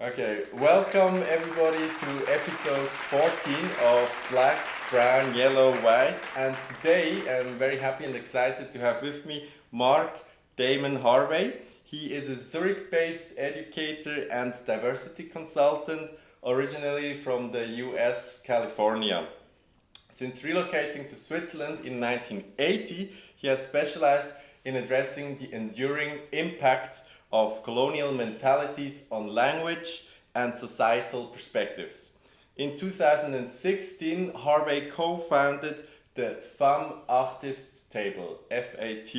Okay, welcome everybody to episode 14 of Black, Brown, Yellow, White. And today I'm very happy and excited to have with me Damon Harvey. He is a Zurich-based educator and diversity consultant, originally from the US, California. Since relocating to Switzerland in 1980, he has specialized in addressing the enduring impacts of colonial mentalities on language and societal perspectives. In 2016, Harvey co-founded the Femme Artist Table, FAT,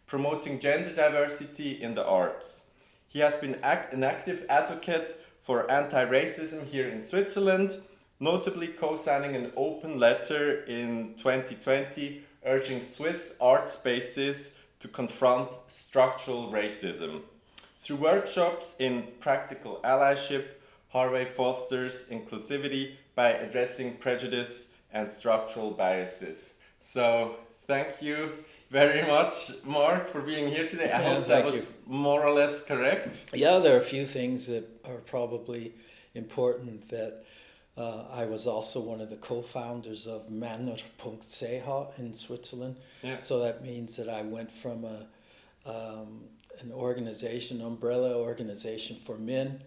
promoting gender diversity in the arts. He has been an active advocate for anti-racism here in Switzerland, notably co-signing an open letter in 2020 urging Swiss art spaces to confront structural racism. Through workshops in practical allyship, Harvey fosters inclusivity by addressing prejudice and structural biases. So, thank you very much, Mark, for being here today. I hope that was more or less correct. Yeah, there are a few things that are probably important. That I was also one of the co-founders of Männer.ch in Switzerland. Yeah. So that means that I went from an organization, umbrella organization for men,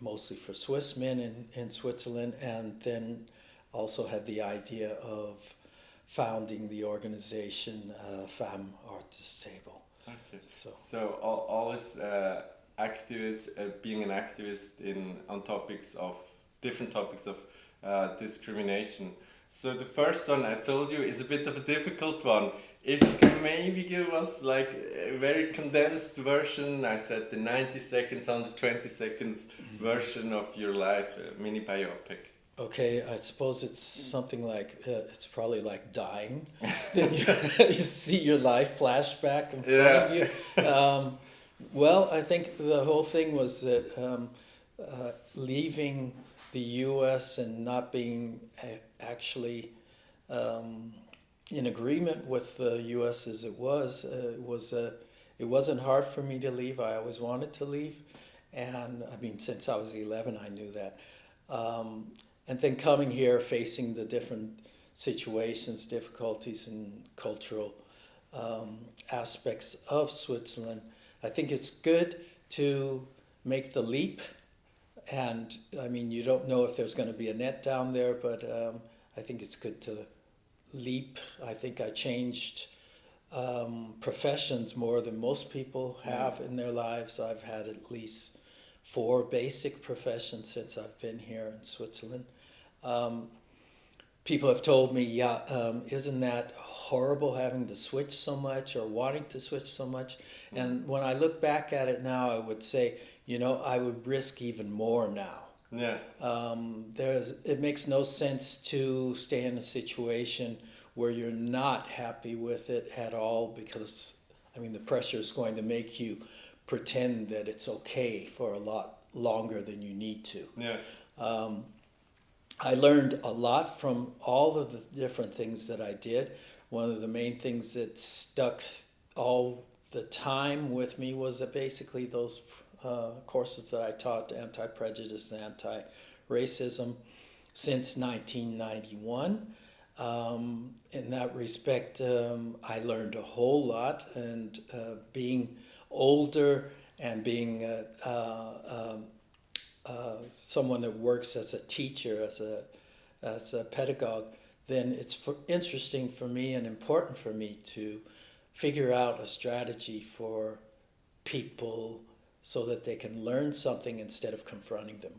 mostly for Swiss men in Switzerland, and then also had the idea of founding the organization Femme Artist Table. Okay. So always being an activist on different topics of discrimination. So the first one I told you is a bit of a difficult one. If you can maybe give us like a very condensed version, I said the 90 seconds, 120 seconds version of your life, a mini biopic. Okay, I suppose it's something like, it's probably like dying. Then you see your life flashback in front of you. Well, I think the whole thing was that leaving the U.S. and not being actually in agreement with the U.S. as it wasn't hard for me to leave. I always wanted to leave, and I mean, since I was 11, I knew that. And then coming here, facing the different situations, difficulties, and cultural aspects of Switzerland, I think it's good to make the leap. And I mean, you don't know if there's going to be a net down there, but I think it's good to leap. I think I changed professions more than most people have in their lives. I've had at least 4 basic professions since I've been here in Switzerland. People have told me, isn't that horrible having to switch so much or wanting to switch so much? And when I look back at it now, I would say, I would risk even more now. Yeah. It makes no sense to stay in a situation where you're not happy with it at all, because the pressure is going to make you pretend that it's okay for a lot longer than you need to. Yeah. I learned a lot from all of the different things that I did. One of the main things that stuck all the time with me was that basically those courses that I taught, anti-prejudice and anti-racism, since 1991. In that respect, I learned a whole lot, and being older and being someone that works as a teacher, as a pedagogue, then it's interesting for me and important for me to figure out a strategy for people so that they can learn something instead of confronting them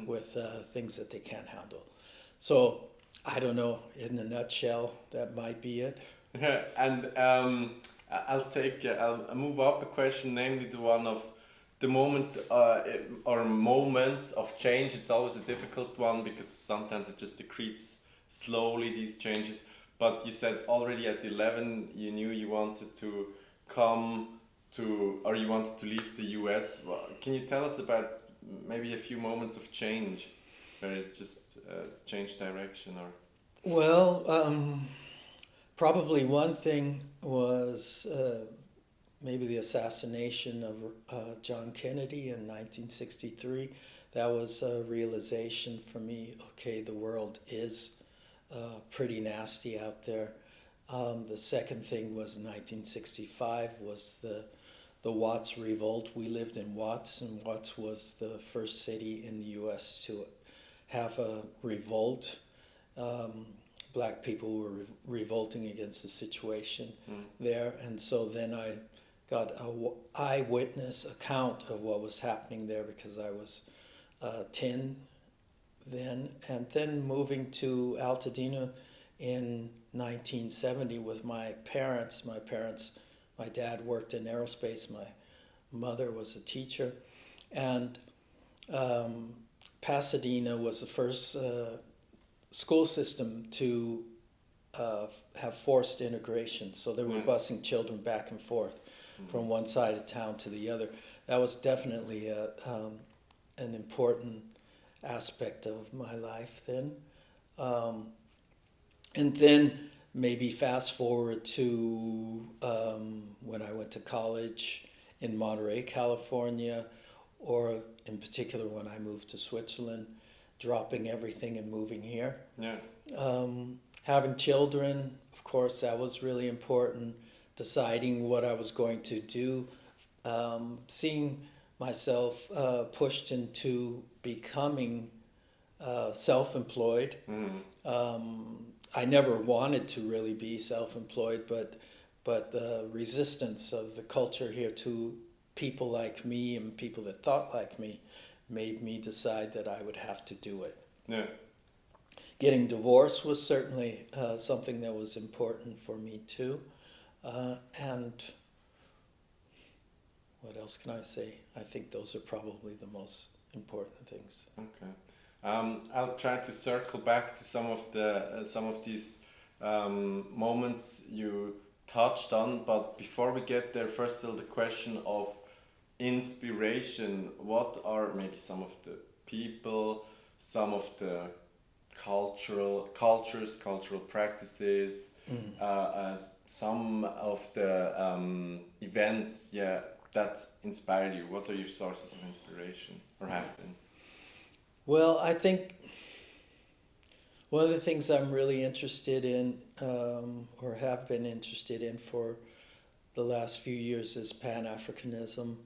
with things that they can't handle. So I don't know, in a nutshell, that might be it. And I'll move up a question, namely the one of the moment or moments of change. It's always a difficult one because sometimes it just accretes slowly, these changes. But you said already at 11 you knew you wanted to you wanted to leave the US. Well, can you tell us about maybe a few moments of change where it just changed direction? Or Well, probably one thing was maybe the assassination of John Kennedy in 1963. That was a realization for me, okay, the world is pretty nasty out there. The second thing was 1965 was the Watts revolt. We lived in Watts, and Watts was the first city in the U.S. to have a revolt. Black people were revolting against the situation there, and so then I got an eyewitness account of what was happening there because I was 10 then, and then moving to Altadena in 1970 with my parents. My dad worked in aerospace, my mother was a teacher, and Pasadena was the first school system to have forced integration. So they were busing children back and forth from one side of town to the other. That was definitely an important aspect of my life then. And then maybe fast forward to when I went to college in Monterey, California, or in particular when I moved to Switzerland, dropping everything and moving here. Yeah. Having children, of course, that was really important. Deciding what I was going to do, seeing myself pushed into becoming self-employed. I never wanted to really be self-employed, but the resistance of the culture here to people like me and people that thought like me made me decide that I would have to do it. Yeah. Getting divorced was certainly something that was important for me too. And what else can I say? I think those are probably the most important things. Okay. I'll try to circle back to some of these moments you touched on, but before we get there, first still the question of inspiration. What are maybe some of the people, some of the cultural practices, some of the events, that inspire you? What are your sources of inspiration, or have been? Well, I think one of the things I'm really interested in, or have been interested in for the last few years, is Pan-Africanism.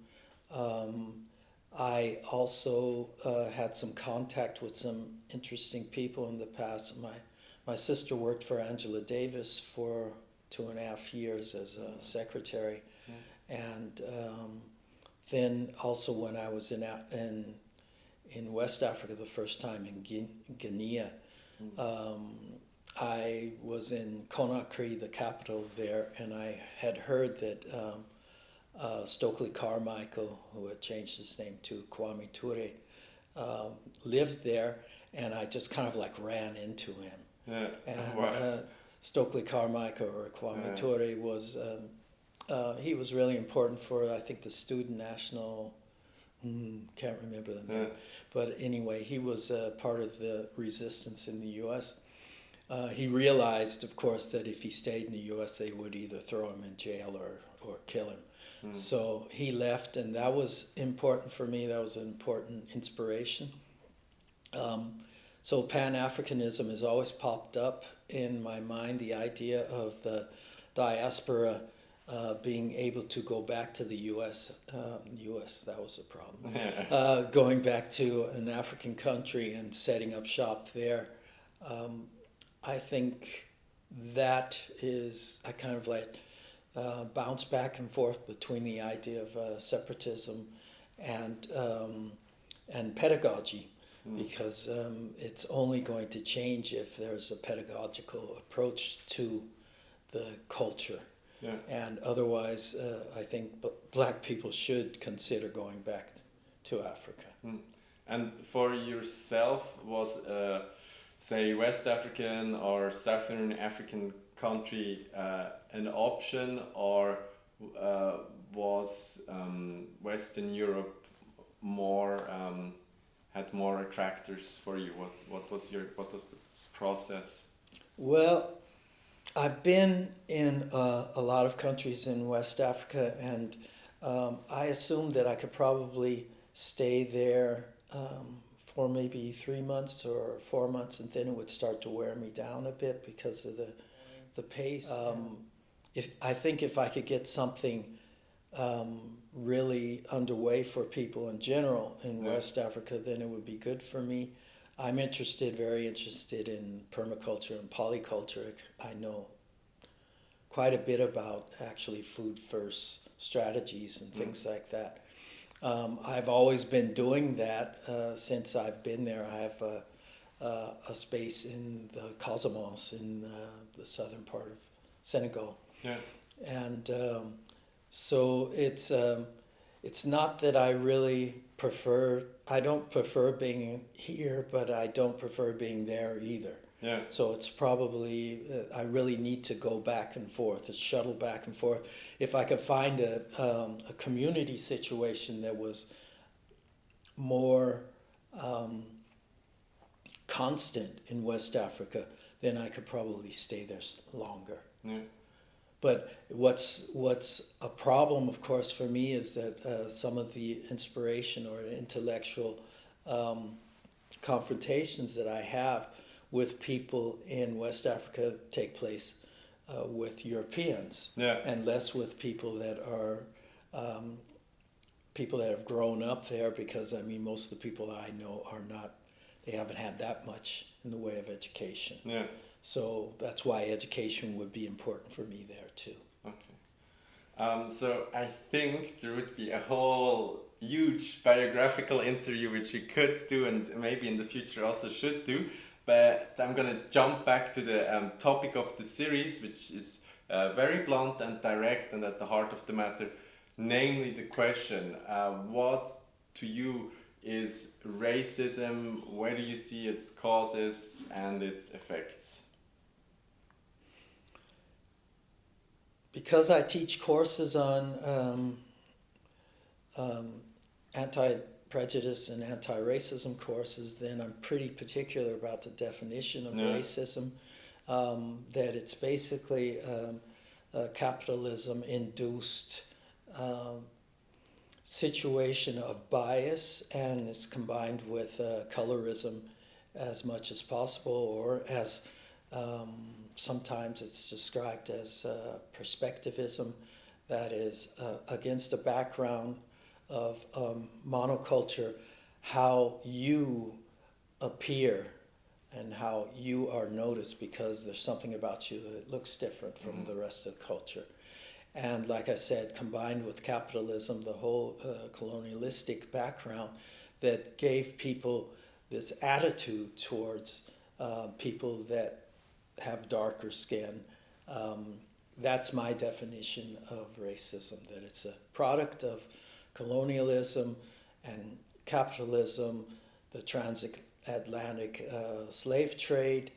I also had some contact with some interesting people in the past. My sister worked for Angela Davis for 2.5 years as a secretary, and then also when I was in West Africa the first time in Guinea, I was in Conakry, the capital there, and I had heard that Stokely Carmichael, who had changed his name to Kwame Ture, lived there, and I just kind of like ran into him. Yeah. And Wow. Stokely Carmichael, or Kwame Ture, was he was really important for, I think, the Student National. Can't remember the name, but anyway, he was part of the resistance in the U.S. He realized, of course, that if he stayed in the U.S., they would either throw him in jail or kill him. So he left, and that was important for me. That was an important inspiration. So Pan-Africanism has always popped up in my mind, the idea of the diaspora being able to go back to the U.S. That was a problem. Going back to an African country and setting up shop there. I think that is, I kind of like bounce back and forth between the idea of separatism and pedagogy, because it's only going to change if there's a pedagogical approach to the culture. Yeah. And otherwise, I think black people should consider going back to Africa. And for yourself, was say West African or Southern African country an option, or was Western Europe more had more attractors for you? What was the process? Well, I've been in a lot of countries in West Africa, and I assumed that I could probably stay there for maybe 3 months or 4 months, and then it would start to wear me down a bit because of the pace. If I could get something really underway for people in general in West Africa, then it would be good for me. I'm very interested in permaculture and polyculture. I know quite a bit about actually food first strategies and things like that. I've always been doing that since I've been there. I have a space in the Casamance in the southern part of Senegal. Yeah. And so it's not that I don't prefer being here, but I don't prefer being there either. Yeah. So it's probably, I really need to go back and forth, shuttle back and forth. If I could find a community situation that was more constant in West Africa, then I could probably stay there longer. Yeah. But what's a problem, of course, for me is that some of the inspiration or intellectual confrontations that I have with people in West Africa take place with Europeans, and less with people that are people that have grown up there, because I mean most of the people I know they haven't had that much in the way of education. Yeah. So that's why education would be important for me there too. Okay. So I think there would be a whole huge biographical interview which we could do and maybe in the future also should do. But I'm going to jump back to the topic of the series, which is very blunt and direct and at the heart of the matter. Namely the question, what to you is racism? Where do you see its causes and its effects? Because I teach courses on anti-prejudice and anti-racism courses, then I'm pretty particular about the definition of racism, that it's basically a capitalism-induced situation of bias, and it's combined with colorism as much as possible, or as sometimes it's described as perspectivism, that is against a background of monoculture, how you appear and how you are noticed because there's something about you that looks different from the rest of the culture. And like I said, combined with capitalism, the whole colonialistic background that gave people this attitude towards people that have darker skin. That's my definition of racism, that it's a product of colonialism and capitalism, the transatlantic slave trade,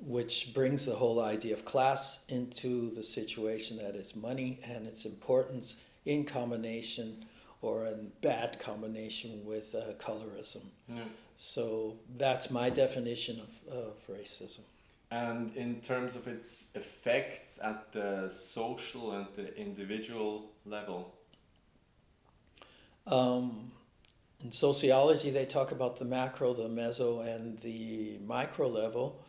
which brings the whole idea of class into the situation, that is money and its importance in combination or in bad combination with colorism. Yeah. So that's my definition of racism. And in terms of its effects at the social and the individual level? In sociology, they talk about the macro, the meso, and the micro level.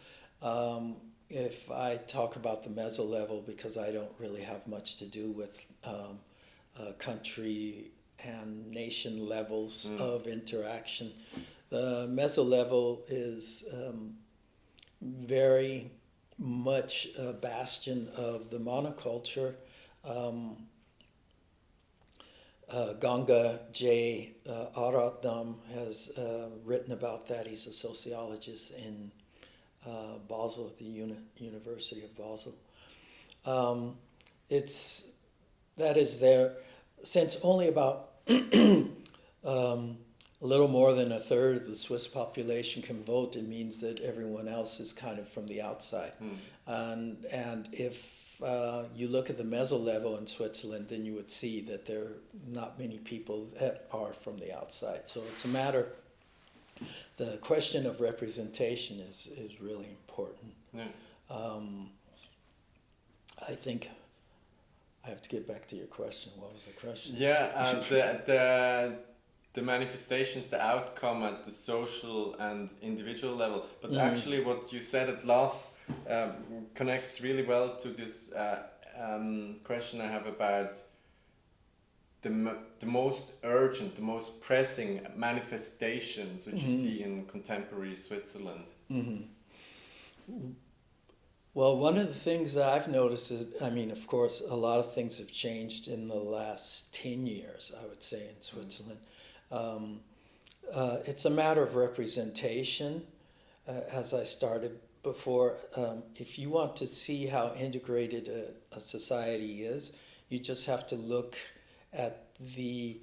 If I talk about the meso level, because I don't really have much to do with country and nation levels of interaction, the meso level is very much a bastion of the monoculture. Ganga J. Aradam has written about that. He's a sociologist in Basel, at the University of Basel. That is there, since only about a little more than a third of the Swiss population can vote, it means that everyone else is kind of from the outside. And if you look at the meso level in Switzerland, then you would see that there are not many people that are from the outside. So it's a matter, the question of representation is really important. Yeah. I think I have to get back to your question. What was the question? Yeah, the manifestations, the outcome at the social and individual level. But actually, what you said at last connects really well to this question I have about the most urgent, the most pressing manifestations which you see in contemporary Switzerland. Well, one of the things that I've noticed is, I mean, of course, a lot of things have changed in the last 10 years, I would say, in Switzerland. It's a matter of representation, as I started before. If you want to see how integrated a society is, you just have to look at the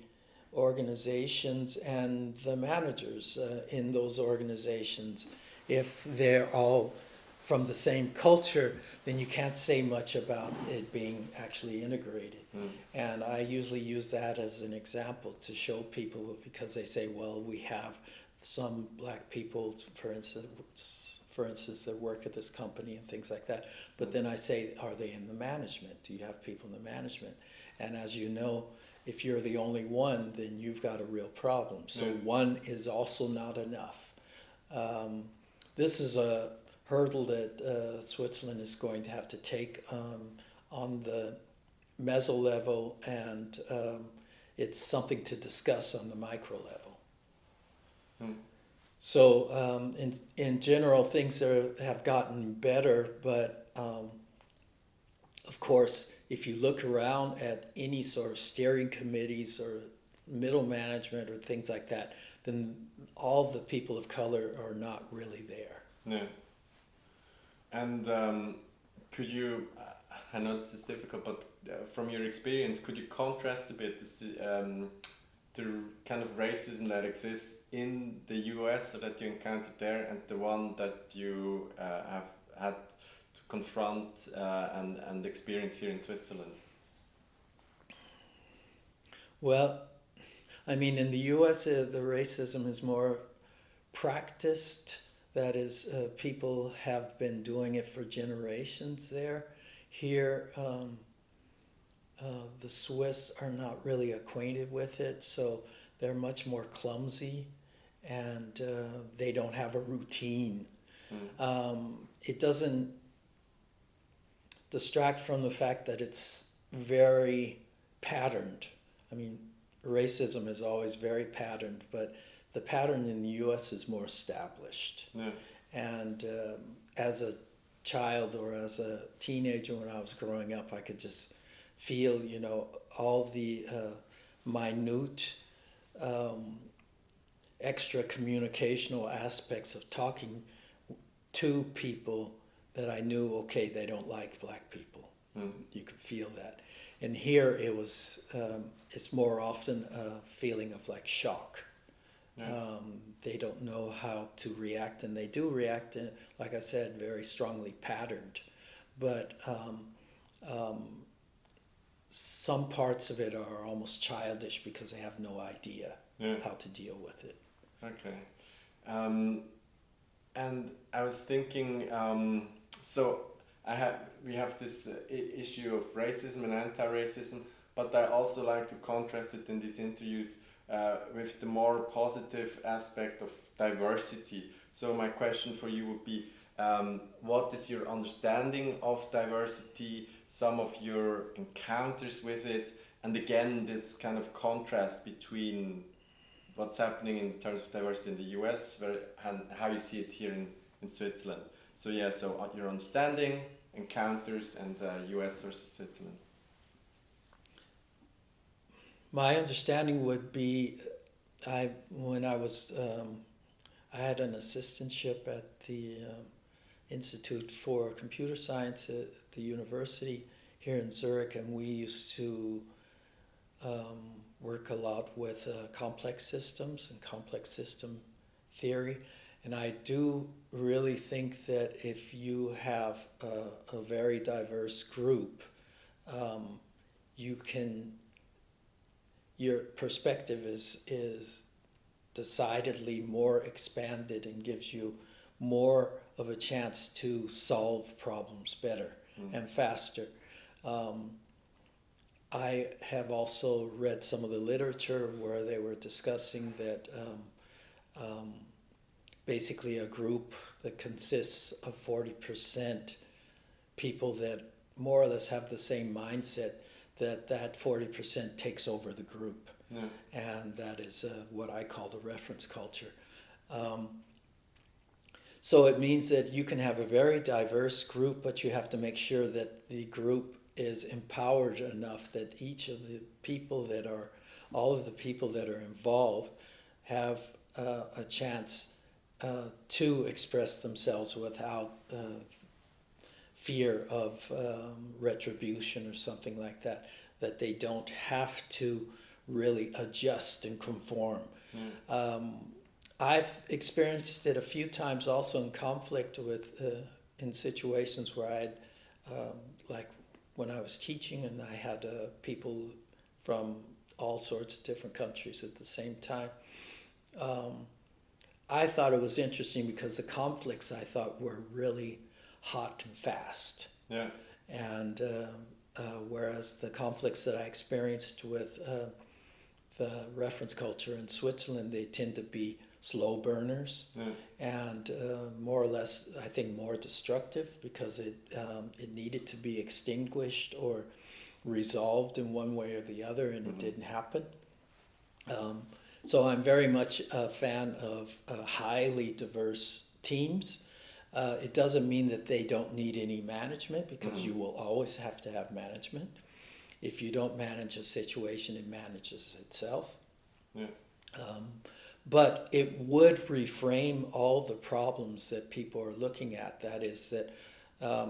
organizations and the managers in those organizations. If they're all from the same culture, then you can't say much about it being actually integrated. And I usually use that as an example to show people, because they say, well, we have some black people, for instance, that work at this company and things like that. But then I say, are they in the management? Do you have people in the management? And as you know, if you're the only one, then you've got a real problem. So one is also not enough. This is a hurdle that Switzerland is going to have to take on the meso level, and it's something to discuss on the micro level. So in general, things have gotten better, but of course, if you look around at any sort of steering committees or middle management or things like that, then all the people of color are not really there. Yeah. And could you, I know this is difficult, but from your experience, could you contrast a bit the kind of racism that exists in the US, or that you encountered there, and the one that you have had to confront and experience here in Switzerland? Well, I mean, in the US, the racism is more practiced. That is, people have been doing it for generations there. Here, the Swiss are not really acquainted with it, so they're much more clumsy, and they don't have a routine. It doesn't distract from the fact that it's very patterned. I mean, racism is always very patterned, but the pattern in the U.S. is more established. Yeah. And as a child or as a teenager when I was growing up, I could just feel, all the minute extra communicational aspects of talking to people that I knew, okay, they don't like black people. You could feel that. And here it was, it's more often a feeling of like shock. Yeah. They don't know how to react, and they do react, like I said, very strongly patterned. But some parts of it are almost childish because they have no idea how to deal with it. Okay. And I was thinking, so we have this issue of racism and anti-racism, but I also like to contrast it in these interviews with the more positive aspect of diversity. So my question for you would be, what is your understanding of diversity, some of your encounters with it, and again, this kind of contrast between what's happening in terms of diversity in the US and how you see it here in Switzerland. So your understanding, encounters, and US versus Switzerland. My understanding would be, I had an assistantship at the Institute for Computer Science at the university here in Zurich, and we used to work a lot with complex systems and complex system theory. And I do really think that if you have a very diverse group, your perspective is decidedly more expanded and gives you more of a chance to solve problems better and faster. I have also read some of the literature where they were discussing that basically a group that consists of 40% people that more or less have the same mindset, that 40% takes over the group. Yeah. And that is what I call the reference culture. So it means that you can have a very diverse group, but you have to make sure that the group is empowered enough that each of the people that are, all of the people that are involved have a chance to express themselves without fear of retribution or something like that, that they don't have to really adjust and conform. I've experienced it a few times also in conflict with, in situations where I'd, like when I was teaching and I had people from all sorts of different countries at the same time. I thought it was interesting because the conflicts I thought were really hot and fast. Yeah. And whereas the conflicts that I experienced with the reference culture in Switzerland, they tend to be slow burners. Yeah. And more or less, I think, more destructive because it needed to be extinguished or resolved in one way or the other, and it didn't happen. So I'm very much a fan of highly diverse teams. It doesn't mean that they don't need any management, because you will always have to have management. If you don't manage a situation, it manages itself. Yeah. But it would reframe all the problems that people are looking at. That is that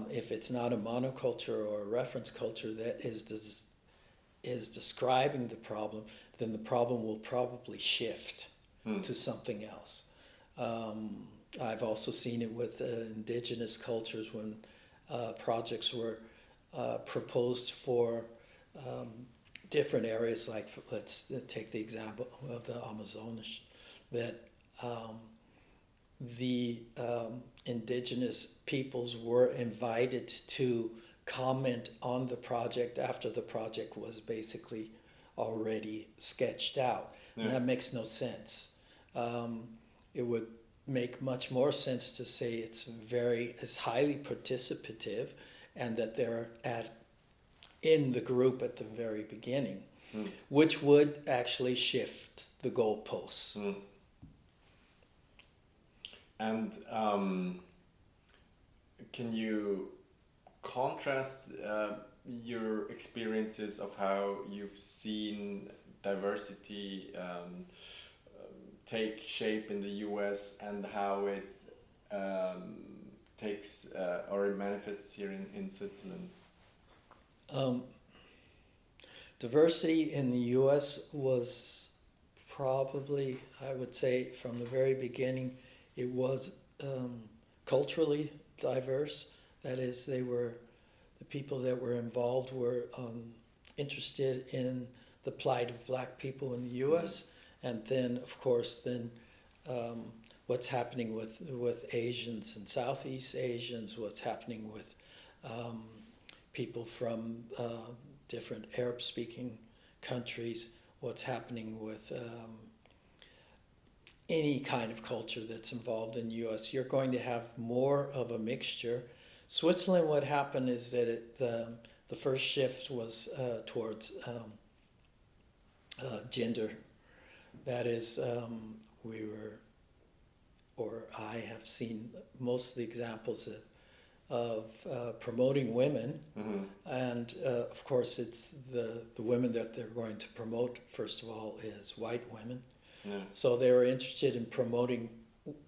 if it's not a monoculture or a reference culture that is describing the problem, then the problem will probably shift to something else. I've also seen it with indigenous cultures when projects were proposed for different areas, like let's take the example of the Amazonas, that the indigenous peoples were invited to comment on the project after the project was basically already sketched out. Yeah. And that makes no sense. It would make much more sense to say it's highly participative, and that they're in the group at the very beginning, which would actually shift the goalposts. And can you contrast your experiences of how you've seen diversity take shape in the US and how it takes or it manifests here in Switzerland? Diversity in the US was probably, I would say, from the very beginning, it was culturally diverse. That is, the people that were involved were interested in the plight of black people in the US. And then, of course, what's happening with Asians and Southeast Asians, what's happening with people from different Arab-speaking countries, what's happening with any kind of culture that's involved in the U.S. You're going to have more of a mixture. Switzerland, what happened is that the first shift was towards gender. That is, I have seen most of the examples of promoting women, and of course it's the women that they're going to promote, first of all, is white women. Yeah. So they were interested in promoting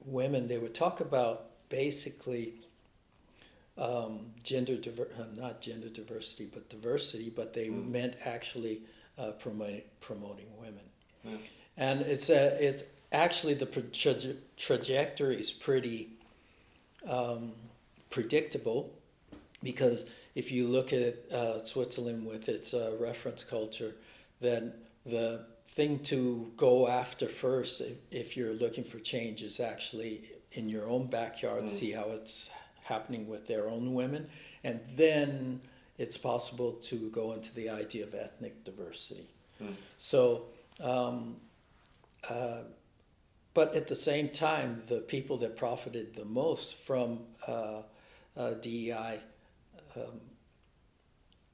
women. They would talk about basically not gender diversity, but diversity, but they meant actually promoting women. Yeah. And it's actually the trajectory is pretty predictable, because if you look at Switzerland with its reference culture, then the thing to go after first if you're looking for change is actually in your own backyard, see how it's happening with their own women, and then it's possible to go into the idea of ethnic diversity. So, but at the same time, the people that profited the most from DEI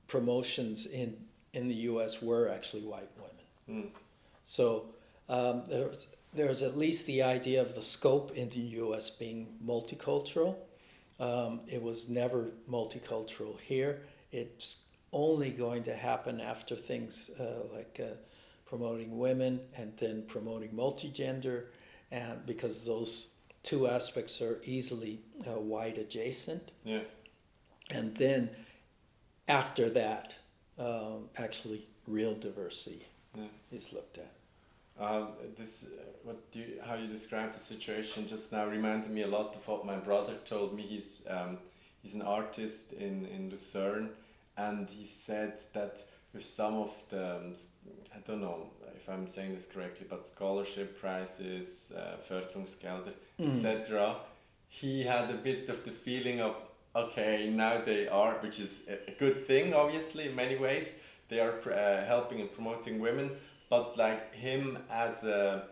promotions in the U.S. were actually white women. So there's at least the idea of the scope in the U.S. being multicultural. It was never multicultural here. It's only going to happen after things like promoting women and then promoting multigender, and because those two aspects are easily white adjacent. Yeah. And then after that, actually real diversity is looked at. How you described the situation just now reminded me a lot of what my brother told me. He's an artist in Lucerne, and he said that with some of the, I don't know if I'm saying this correctly, but scholarship prizes, Förderungsgelder, etc., he had a bit of the feeling of, okay, now they are, which is a good thing, obviously, in many ways, they are helping and promoting women, but like him as a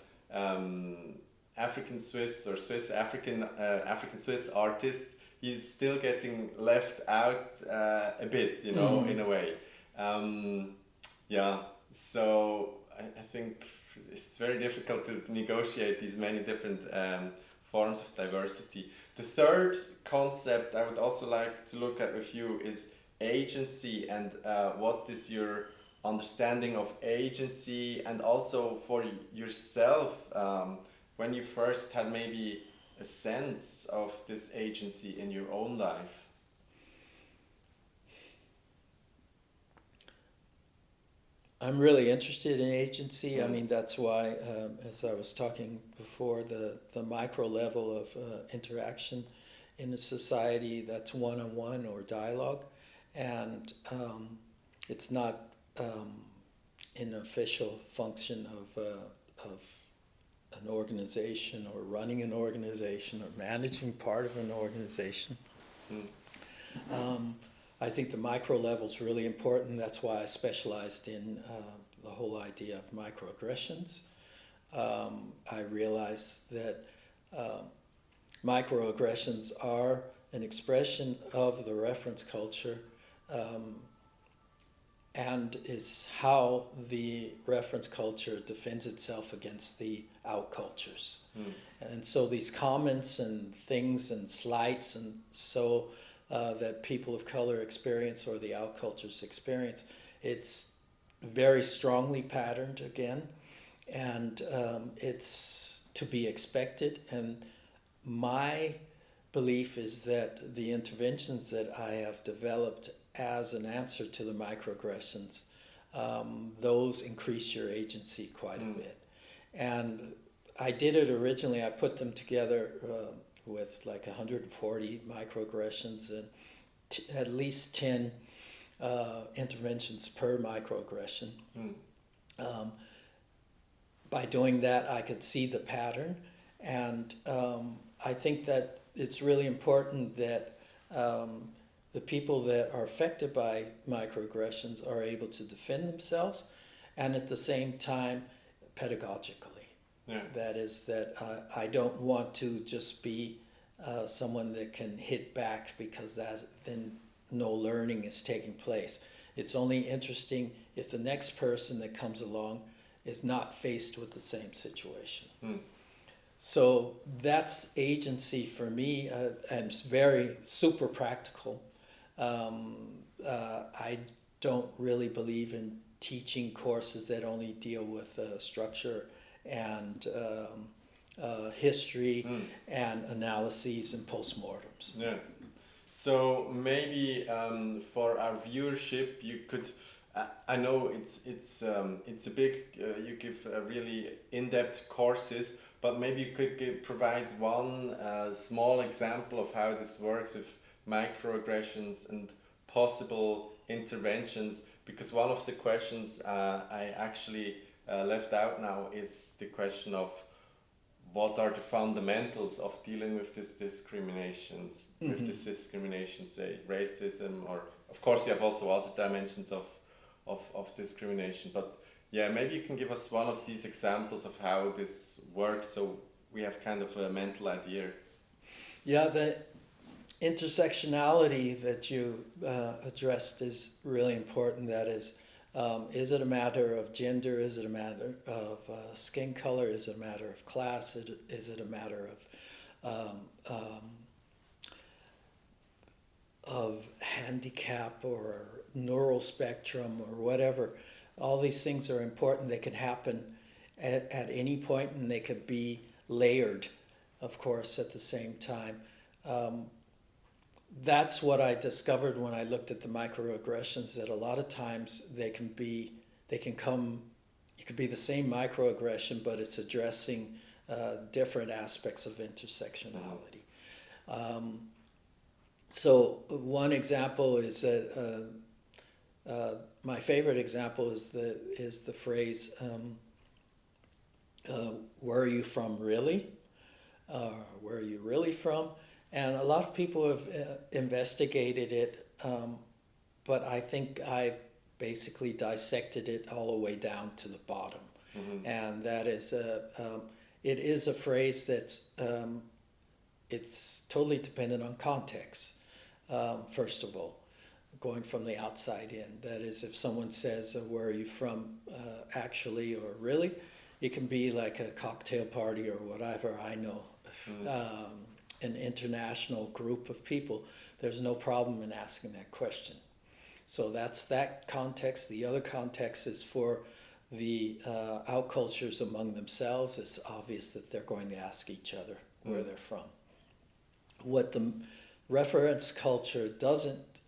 African Swiss or Swiss African Swiss artist, he's still getting left out a bit, you know, in a way. So I think it's very difficult to negotiate these many different forms of diversity. The third concept I would also like to look at with you is agency, and what is your understanding of agency, and also for yourself, when you first had maybe a sense of this agency in your own life? I'm really interested in agency. I mean, that's why, as I was talking before, the micro level of interaction in a society, that's one-on-one or dialogue, and it's not an official function of an organization or running an organization or managing part of an organization. I think the micro level is really important. That's why I specialized in the whole idea of microaggressions. I realized that microaggressions are an expression of the reference culture, and is how the reference culture defends itself against the out cultures. And so these comments and things and slights and so that people of color experience or the out cultures experience, it's very strongly patterned again, and it's to be expected. And my belief is that the interventions that I have developed as an answer to the microaggressions, those increase your agency quite a bit. And I did it originally, I put them together with like 140 microaggressions and at least 10 interventions per microaggression. By doing that, I could see the pattern, and I think that it's really important that the people that are affected by microaggressions are able to defend themselves, and at the same time, pedagogically. Yeah. That is, that I don't want to just be someone that can hit back, because then no learning is taking place. It's only interesting if the next person that comes along is not faced with the same situation. So that's agency for me, and it's very super practical. I don't really believe in teaching courses that only deal with structure and history and analyses and postmortems. Yeah. So maybe for our viewership, you could. I know it's a big. You give really in-depth courses, but maybe you could provide one small example of how this works with microaggressions and possible interventions. Because one of the questions I actually left out now is the question of what are the fundamentals of dealing with this discriminations, with this discrimination, say racism, or of course you have also other dimensions of discrimination. But yeah, maybe you can give us one of these examples of how this works, so we have kind of a mental idea. Yeah, the intersectionality that you addressed is really important. That is it a matter of gender? Is it a matter of skin color? Is it a matter of class? Is it a matter of handicap or neural spectrum or whatever? All these things are important. They can happen at any point, and they could be layered, of course, at the same time. That's what I discovered when I looked at the microaggressions, that a lot of times it could be the same microaggression, but it's addressing different aspects of intersectionality. So one example is that my favorite example is the phrase, where are you from really? Where are you really from? And a lot of people have investigated it, but I think I basically dissected it all the way down to the bottom. And that is, it is a phrase that's, it's totally dependent on context, first of all, going from the outside in. That is, if someone says, where are you from actually or really, it can be like a cocktail party or whatever, I know. An international group of people, there's no problem in asking that question. So that's that context. The other context is for the outcultures among themselves. It's obvious that they're going to ask each other where they're from. What the reference culture doesn't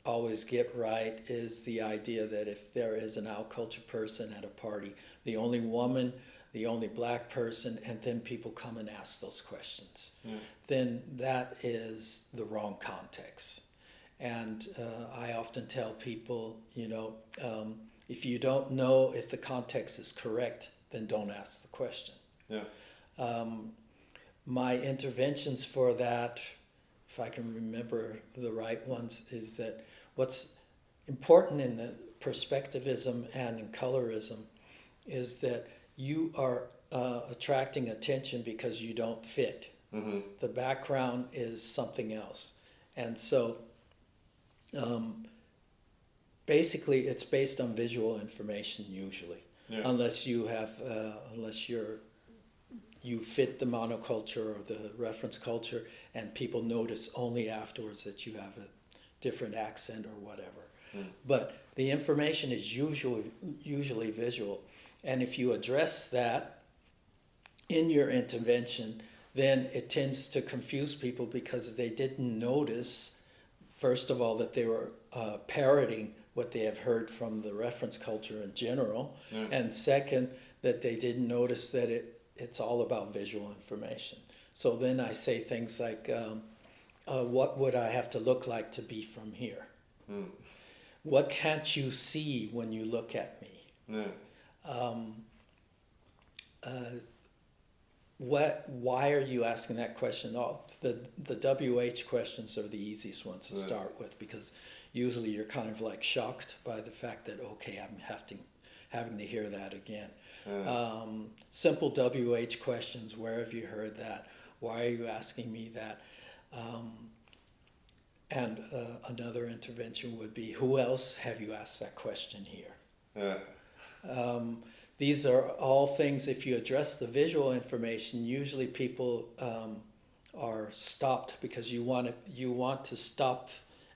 always get right is the idea that if there is an outculture person at a party, the only woman, the only black person, and then people come and ask those questions, then that is the wrong context. And I often tell people, if you don't know if the context is correct, then don't ask the question. My interventions for that, if I can remember the right ones, is that what's important in the perspectivism and in colorism is that you are attracting attention because you don't fit. The background is something else. And so basically it's based on visual information usually, unless you have, you fit the monoculture or the reference culture, and people notice only afterwards that you have a different accent or whatever. But the information is usually visual. And if you address that in your intervention, then it tends to confuse people because they didn't notice, first of all, that they were parroting what they have heard from the reference culture in general, and second, that they didn't notice that it's all about visual information. So then I say things like, what would I have to look like to be from here? What can't you see when you look at me? Why are you asking that question? The WH questions are the easiest ones to start with, because usually you're kind of like shocked by the fact that, okay, I'm having to hear that again. Simple WH questions: where have you heard that? Why are you asking me that? And another intervention would be, who else have you asked that question here? These are all things, if you address the visual information, usually people are stopped because you want to stop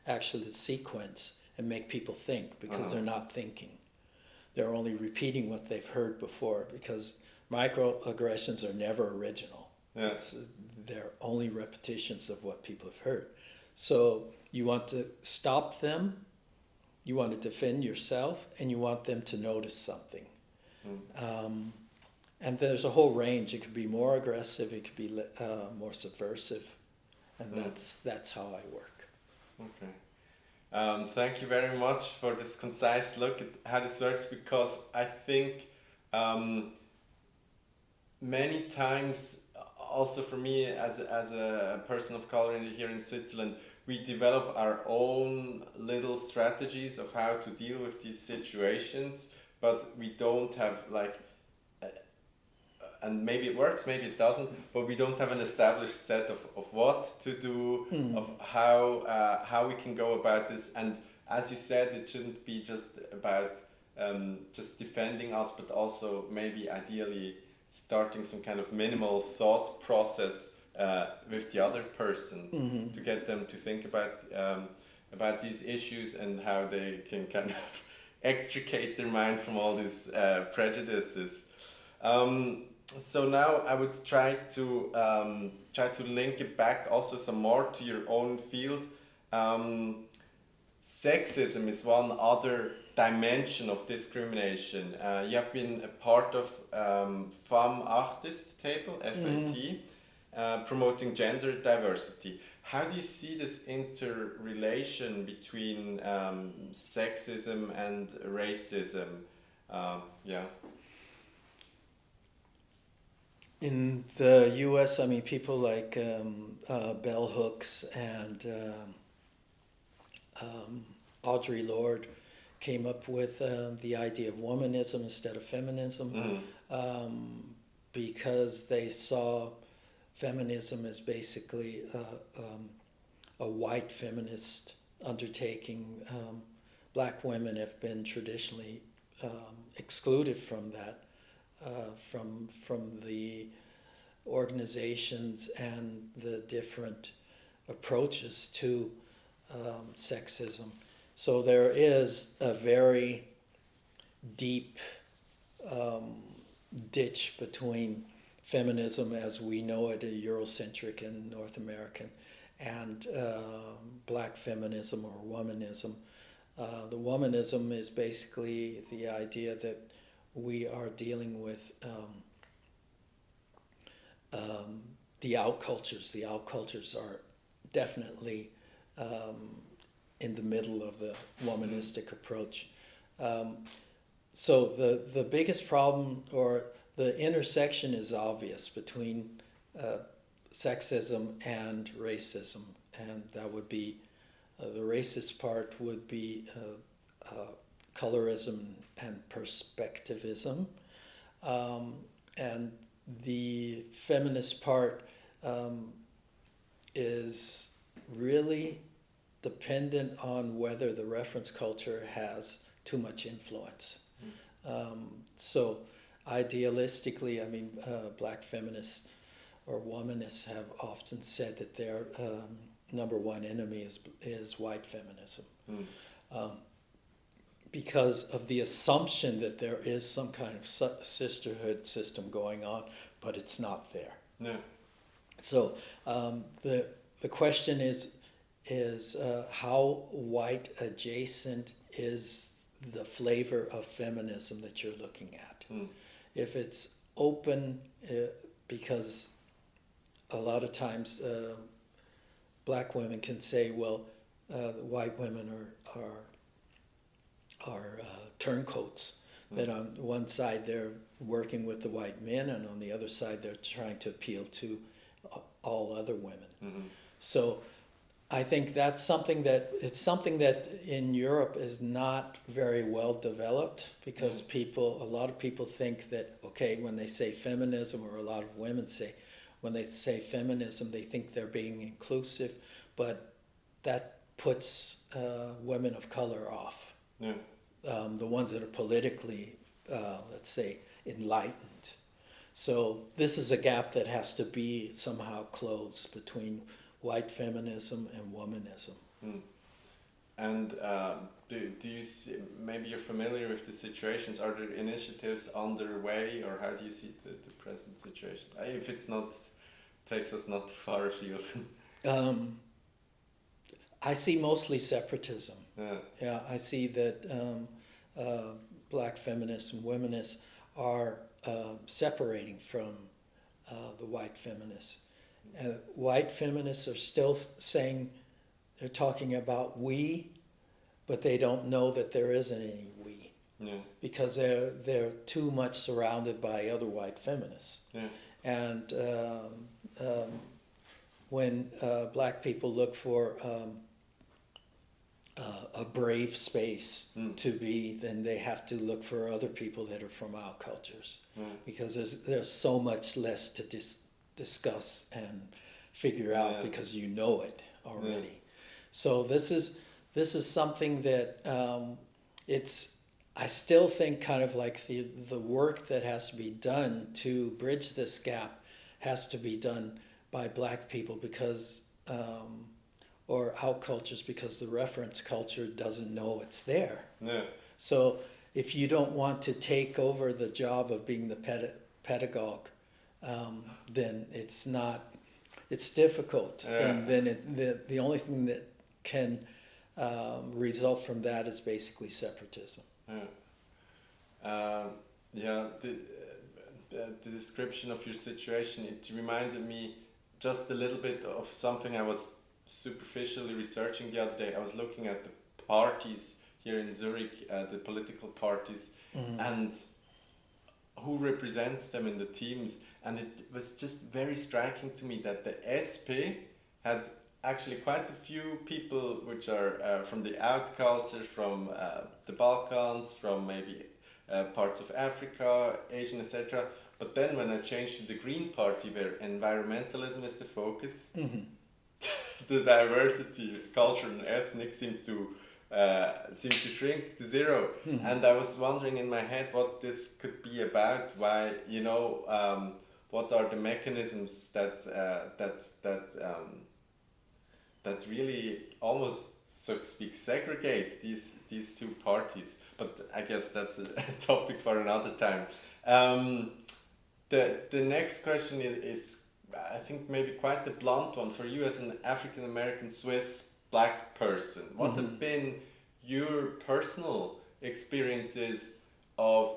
actually the sequence and make people think, because they're not thinking. They're only repeating what they've heard before, because microaggressions are never original. They're only repetitions of what people have heard. So you want to stop them, you want to defend yourself, and you want them to notice something. And there's a whole range. It could be more aggressive, it could be more subversive, and that's how I work. Okay. Thank you very much for this concise look at how this works, because I think Many times, also for me as a person of color here in Switzerland, we develop our own little strategies of how to deal with these situations, but we don't have like, and maybe it works, maybe it doesn't, but we don't have an established set of what to do, of how we can go about this. And as you said, it shouldn't be just about just defending us, but also maybe ideally starting some kind of minimal thought process with the other person to get them to think about these issues and how they can kind of extricate their mind from all these prejudices. So now I would try to link it back also some more to your own field. Sexism is one other dimension of discrimination. You have been a part of Femme Artist Table, FAT, promoting gender diversity. How do you see this interrelation between sexism and racism? Yeah. In the U.S., I mean, people like Bell Hooks and Audre Lorde came up with the idea of womanism instead of feminism, because they saw feminism as basically a white feminist undertaking. Black women have been traditionally excluded from that, from the organizations and the different approaches to sexism. So there is a very deep ditch between feminism as we know it, Eurocentric and North American, and black feminism or womanism. The womanism is basically the idea that we are dealing with the outcultures. The outcultures are definitely in the middle of the womanistic approach. So the biggest problem or the intersection is obvious between sexism and racism, and that would be the racist part would be colorism and perspectivism, and the feminist part is really dependent on whether the reference culture has too much influence. So idealistically, I mean, black feminists or womanists have often said that their number one enemy is white feminism. Because of the assumption that there is some kind of sisterhood system going on, but it's not there. No. So the question is how white adjacent is the flavor of feminism that you're looking at? If it's open, because a lot of times black women can say, well, white women are turncoats. That on one side they're working with the white men, and on the other side they're trying to appeal to all other women. So I think that's something that in Europe is not very well developed, because a lot of people think that, okay, when they say feminism, or a lot of women say, when they say feminism, they think they're being inclusive, but that puts women of color off. Yeah. The ones that are politically, let's say, enlightened. So this is a gap that has to be somehow closed between white feminism and womanism. And do you see, maybe you're familiar with the situations, are there initiatives underway, or how do you see the present situation? If it's not, takes us not too far afield. I see mostly separatism. Yeah, I see that black feminists and womanists are separating from the white feminists. White feminists are still saying, they're talking about we, but they don't know that there isn't any we. Yeah. because they're too much surrounded by other white feminists. Yeah. And when black people look for a brave space to be, then they have to look for other people that are from our cultures, because there's so much less to discuss and figure out because you know it already. So this is something that I still think kind of like the work that has to be done to bridge this gap has to be done by black people, because or our cultures, because the reference culture doesn't know it's there. Yeah. So if you don't want to take over the job of being the pedagogue, then it's difficult. Yeah. And then the only thing that can result from that is basically separatism. Yeah. The description of your situation, it reminded me just a little bit of something I was superficially researching the other day. I was looking at the parties here in Zurich, the political parties, and who represents them in the teams. And it was just very striking to me that the SP had actually quite a few people which are from the out culture, from the Balkans, from maybe parts of Africa, Asian, etc. But then when I changed to the Green Party, where environmentalism is the focus, the diversity, culture and ethnic seem to shrink to zero. And I was wondering in my head what this could be about. Why, what are the mechanisms that really almost, so to speak, segregate these two parties? But I guess that's a topic for another time. The next question is I think maybe quite the blunt one for you as an African American Swiss black person. What have been your personal experiences of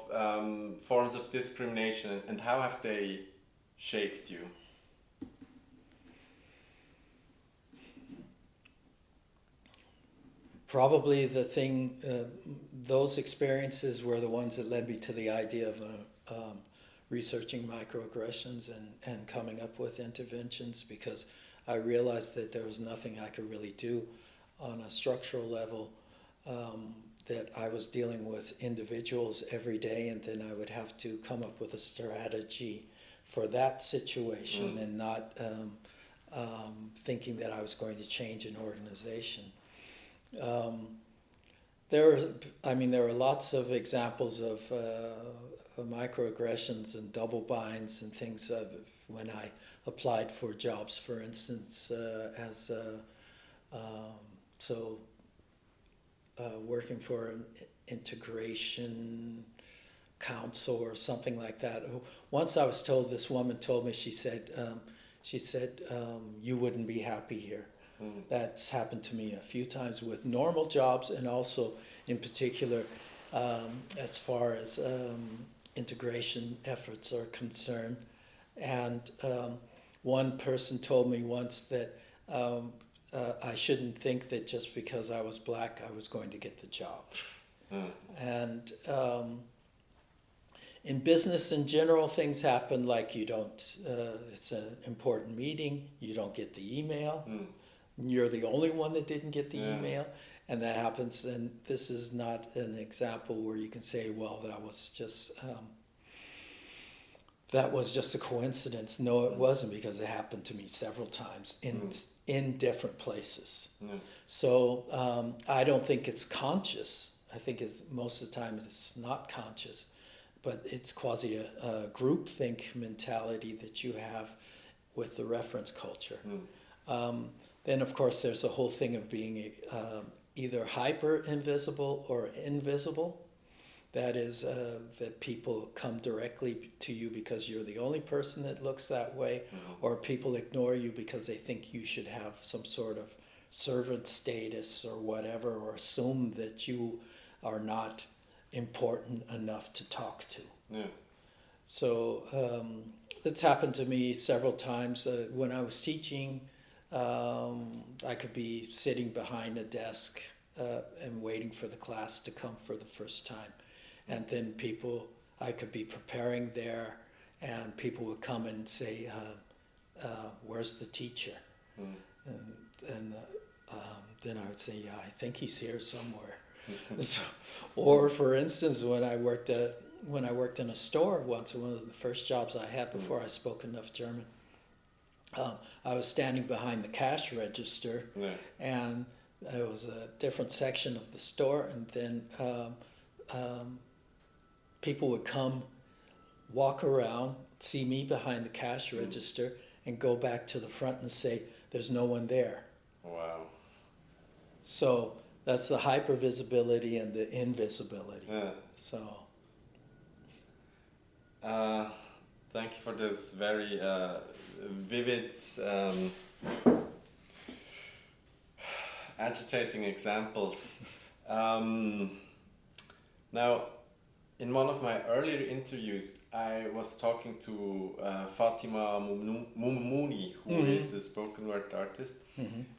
forms of discrimination, and how have they shaped you? Probably the thing, those experiences were the ones that led me to the idea of researching microaggressions and coming up with interventions, because I realized that there was nothing I could really do on a structural level, that I was dealing with individuals every day, and then I would have to come up with a strategy for that situation and not thinking that I was going to change an organization. There are lots of examples of microaggressions and double binds and things when I applied for jobs, for instance, working for an integration council or something like that. Once I was told, this woman told me, she said, you wouldn't be happy here. That's happened to me a few times with normal jobs, and also in particular as far as integration efforts are concerned. And one person told me once that I shouldn't think that just because I was black I was going to get the job. And in business in general, things happen like you don't, it's an important meeting, you don't get the email. You're the only one that didn't get the email, and that happens. And this is not an example where you can say, well, that was just a coincidence. No, it wasn't, because it happened to me several times in different places. So I don't think it's conscious. I think most of the time it's not conscious, but it's quasi a groupthink mentality that you have with the reference culture. Then, of course, there's the whole thing of being either hyper invisible or invisible. That is, that people come directly to you because you're the only person that looks that way, or people ignore you because they think you should have some sort of servant status or whatever, or assume that you are not important enough to talk to. So it's happened to me several times. When I was teaching, I could be sitting behind a desk and waiting for the class to come for the first time. And then I could be preparing there, and people would come and say, where's the teacher? And then I would say, yeah, I think he's here somewhere. So, or for instance, when I worked in a store once, one of the first jobs I had before I spoke enough German, I was standing behind the cash register, and it was a different section of the store, and then people would come, walk around, see me behind the cash register, and go back to the front and say, there's no one there. Wow. So that's the hypervisibility and the invisibility. Yeah. So. Thank you for this very vivid, agitating examples. Now, in one of my earlier interviews, I was talking to Fatima Mumuni, who is a spoken word artist.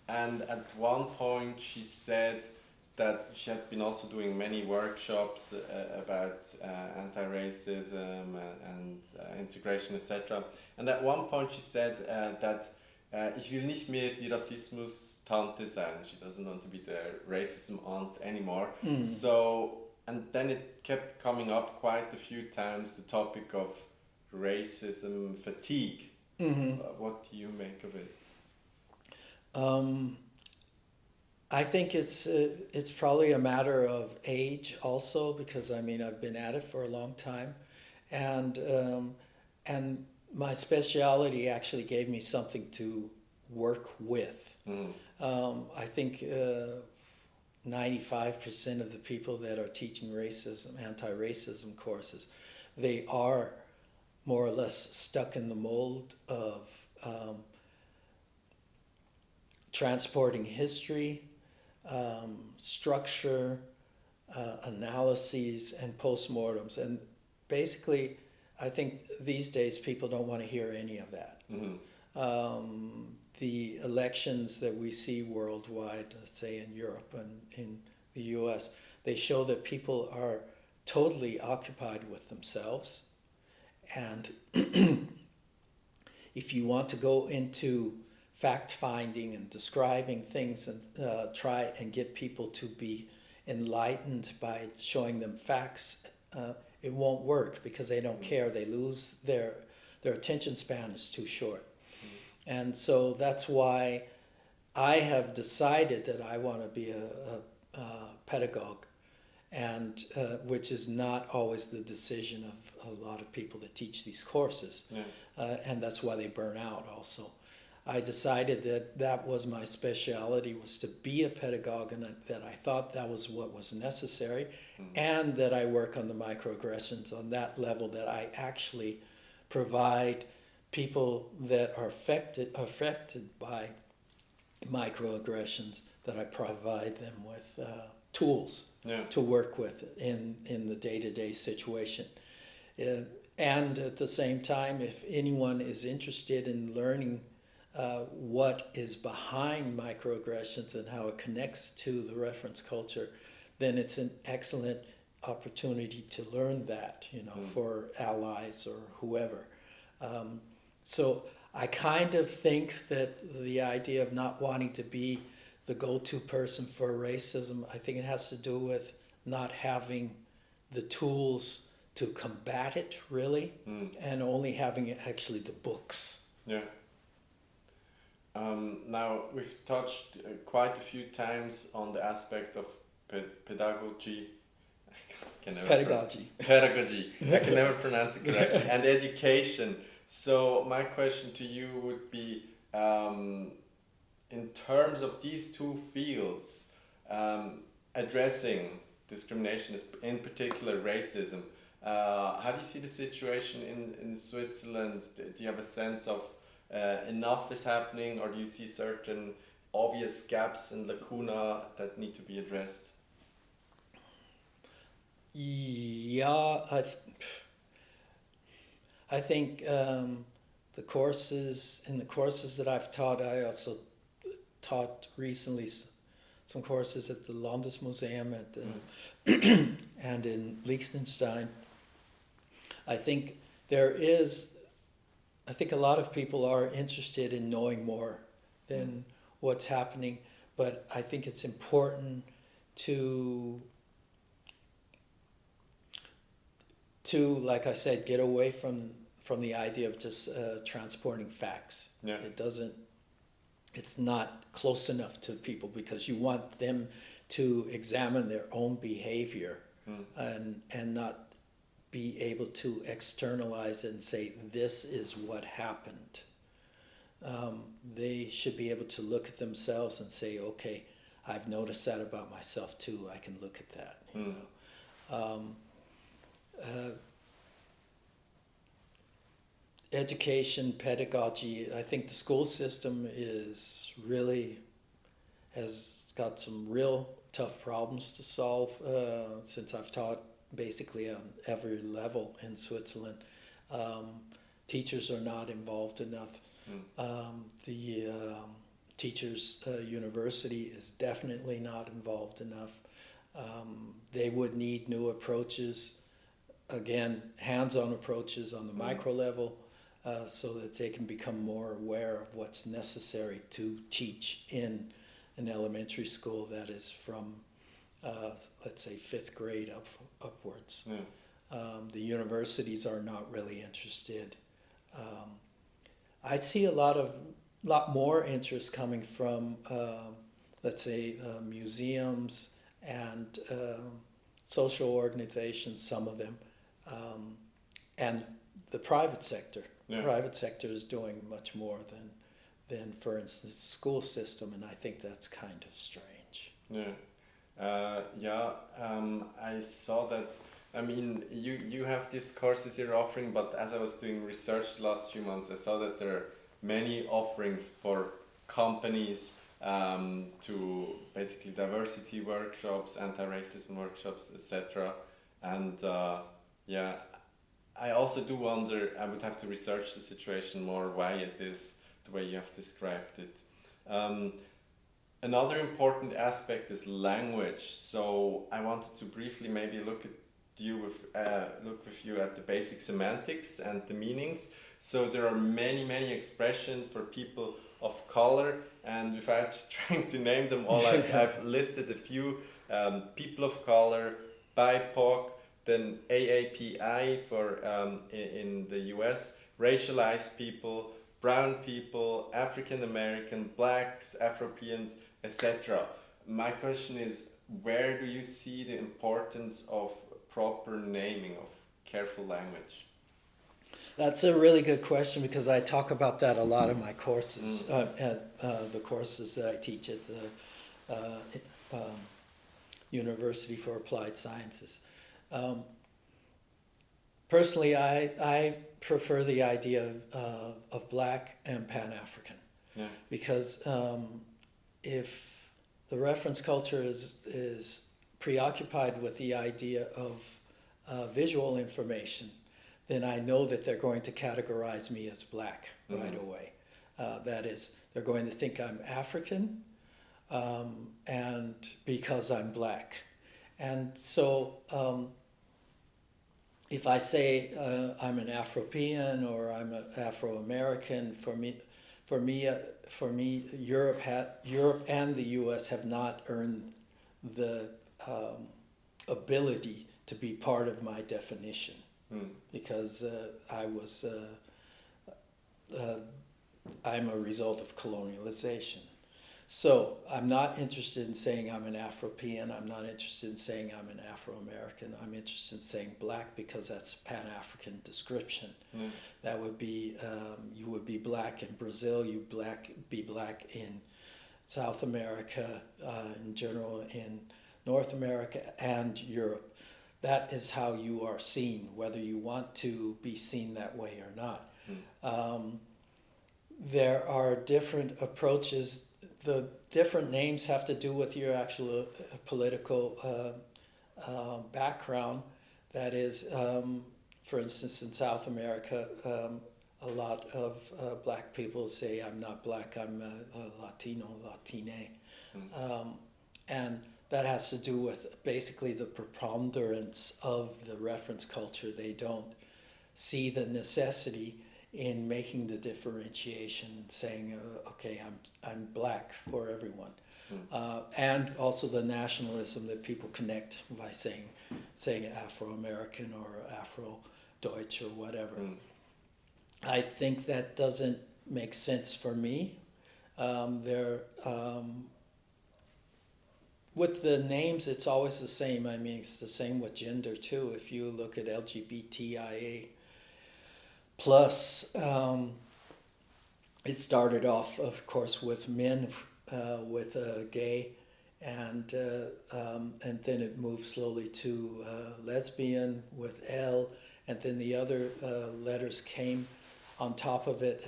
And at one point she said that she had been also doing many workshops about anti-racism and integration, etc. And at one point she said that ich will nicht mehr die Rassismus-Tante sein. She doesn't want to be the racism aunt anymore. So, and then it kept coming up quite a few times, the topic of racism fatigue. What do you make of it? I think it's probably a matter of age also, because I mean I've been at it for a long time, and my speciality actually gave me something to work with. I think 95% of the people that are teaching racism, anti-racism courses, they are more or less stuck in the mold of transporting history, structure, analyses, and postmortems. And basically, I think these days people don't want to hear any of that. The elections that we see worldwide, let's say in Europe and in the US, they show that people are totally occupied with themselves. And if you want to go into fact-finding and describing things and try and get people to be enlightened by showing them facts, it won't work because they don't care. They lose their attention span is too short. And so that's why I have decided that I want to be a pedagogue, and which is not always the decision of a lot of people that teach these courses. And that's why they burn out also. I decided that was my speciality, was to be a pedagogue, and that I thought that was what was necessary, and that I work on the microaggressions on that level, that I actually provide people that are affected by microaggressions, that I provide them with tools to work with in the day-to-day situation. And at the same time, if anyone is interested in learning what is behind microaggressions and how it connects to the reference culture, then it's an excellent opportunity to learn that, for allies or whoever. So I kind of think that the idea of not wanting to be the go-to person for racism, I think it has to do with not having the tools to combat it, really, and only having actually the books. Now, we've touched quite a few times on the aspect of pedagogy. Pedagogy. I can never pronounce it correctly. And education. So my question to you would be, in terms of these two fields, addressing discrimination, in particular racism, how do you see the situation in Switzerland? Do you have a sense of enough is happening, or do you see certain obvious gaps and lacuna that need to be addressed? Yeah, I think the courses that I've taught, I also taught recently some courses at the Landesmuseum at and in Liechtenstein. I think a lot of people are interested in knowing more than what's happening, but I think it's important to like I said, get away from the idea of just transporting facts. Yeah. It's not close enough to people because you want them to examine their own behavior and not be able to externalize it and say, this is what happened. They should be able to look at themselves and say, okay, I've noticed that about myself too. I can look at that. You know? Education, pedagogy, I think the school system has got some real tough problems to solve since I've taught basically on every level in Switzerland. Teachers are not involved enough. The teachers' university is definitely not involved enough. They would need new approaches, again, hands-on approaches on the micro level, so that they can become more aware of what's necessary to teach in an elementary school that is from, let's say, 5th grade upwards. The universities are not really interested. I see a lot more interest coming from, let's say, museums and social organizations, some of them, and the private sector. Yeah. Private sector is doing much more than, for instance, the school system, and I think that's kind of strange. I saw that. I mean, you have these courses you're offering, but as I was doing research the last few months, I saw that there are many offerings for companies to basically diversity workshops, anti-racism workshops, etc. And I also do wonder, I would have to research the situation more, why it is the way you have described it. Another important aspect is language. So I wanted to briefly maybe look with you at the basic semantics and the meanings. So there are many expressions for people of color, and without trying to name them all, I've listed a few: people of color, BIPOC, then AAPI for in the US, racialized people, brown people, African American, blacks, Afropeans, etc. My question is, where do you see the importance of proper naming, of careful language? That's a really good question because I talk about that a lot in my courses, at the courses that I teach at the University for Applied Sciences. Personally, I prefer the idea of Black and Pan-African, because if the reference culture is preoccupied with the idea of visual information, then I know that they're going to categorize me as Black right away. That is, they're going to think I'm African, and because I'm Black. And so if I say I'm an Afropean or I'm an Afro-American, for me, Europe and the U.S. have not earned the ability to be part of my definition, because I'm a result of colonialization. So I'm not interested in saying I'm an Afropean. I'm not interested in saying I'm an Afro-American. I'm interested in saying Black because that's a Pan-African description. That would be, you would be Black in Brazil, be Black in South America, in general in North America and Europe. That is how you are seen, whether you want to be seen that way or not. There are different approaches. The different names have to do with your actual political background. That is, for instance, in South America, a lot of Black people say I'm not Black, I'm a Latino, Latine. And that has to do with basically the preponderance of the reference culture. They don't see the necessity in making the differentiation and saying, okay, I'm black for everyone. And also the nationalism that people connect by saying Afro-American or Afro-Deutsch or whatever. I think that doesn't make sense for me. With the names, it's always the same. I mean, it's the same with gender too. If you look at LGBTIA plus, it started off, of course, with men, with gay, and then it moved slowly to lesbian with L, and then the other letters came on top of it.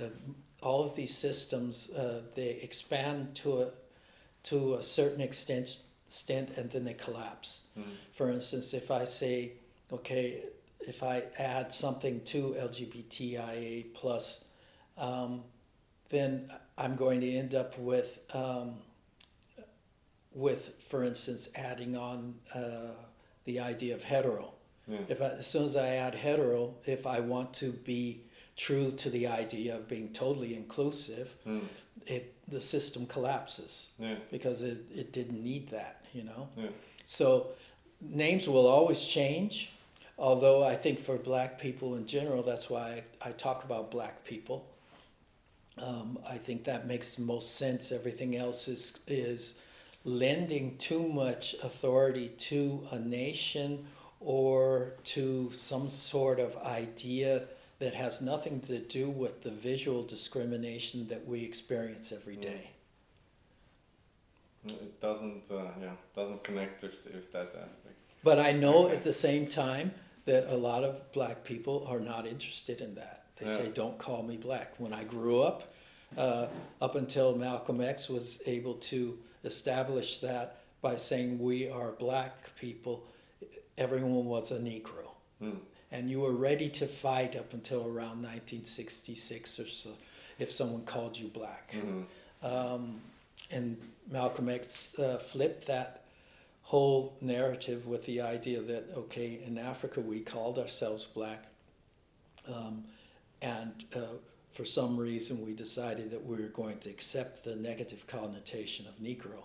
All of these systems, they expand to a certain extent, and then they collapse. For instance, if I say, okay, if I add something to LGBTIA plus, then I'm going to end up with, for instance, adding on the idea of hetero. As soon as I add hetero, if I want to be true to the idea of being totally inclusive, the system collapses because it didn't need that, you know. So names will always change, although I think for black people in general, that's why I talk about black people. I think that makes the most sense. Everything else is lending too much authority to a nation or to some sort of idea that has nothing to do with the visual discrimination that we experience every day. It doesn't connect with that aspect. But I know at the same time that a lot of black people are not interested in that. They say, don't call me black. When I grew up until Malcolm X was able to establish that by saying we are black people, everyone was a Negro. And you were ready to fight up until around 1966 or so if someone called you black. And Malcolm X flipped that whole narrative with the idea that, okay, in Africa we called ourselves black, and for some reason we decided that we were going to accept the negative connotation of Negro.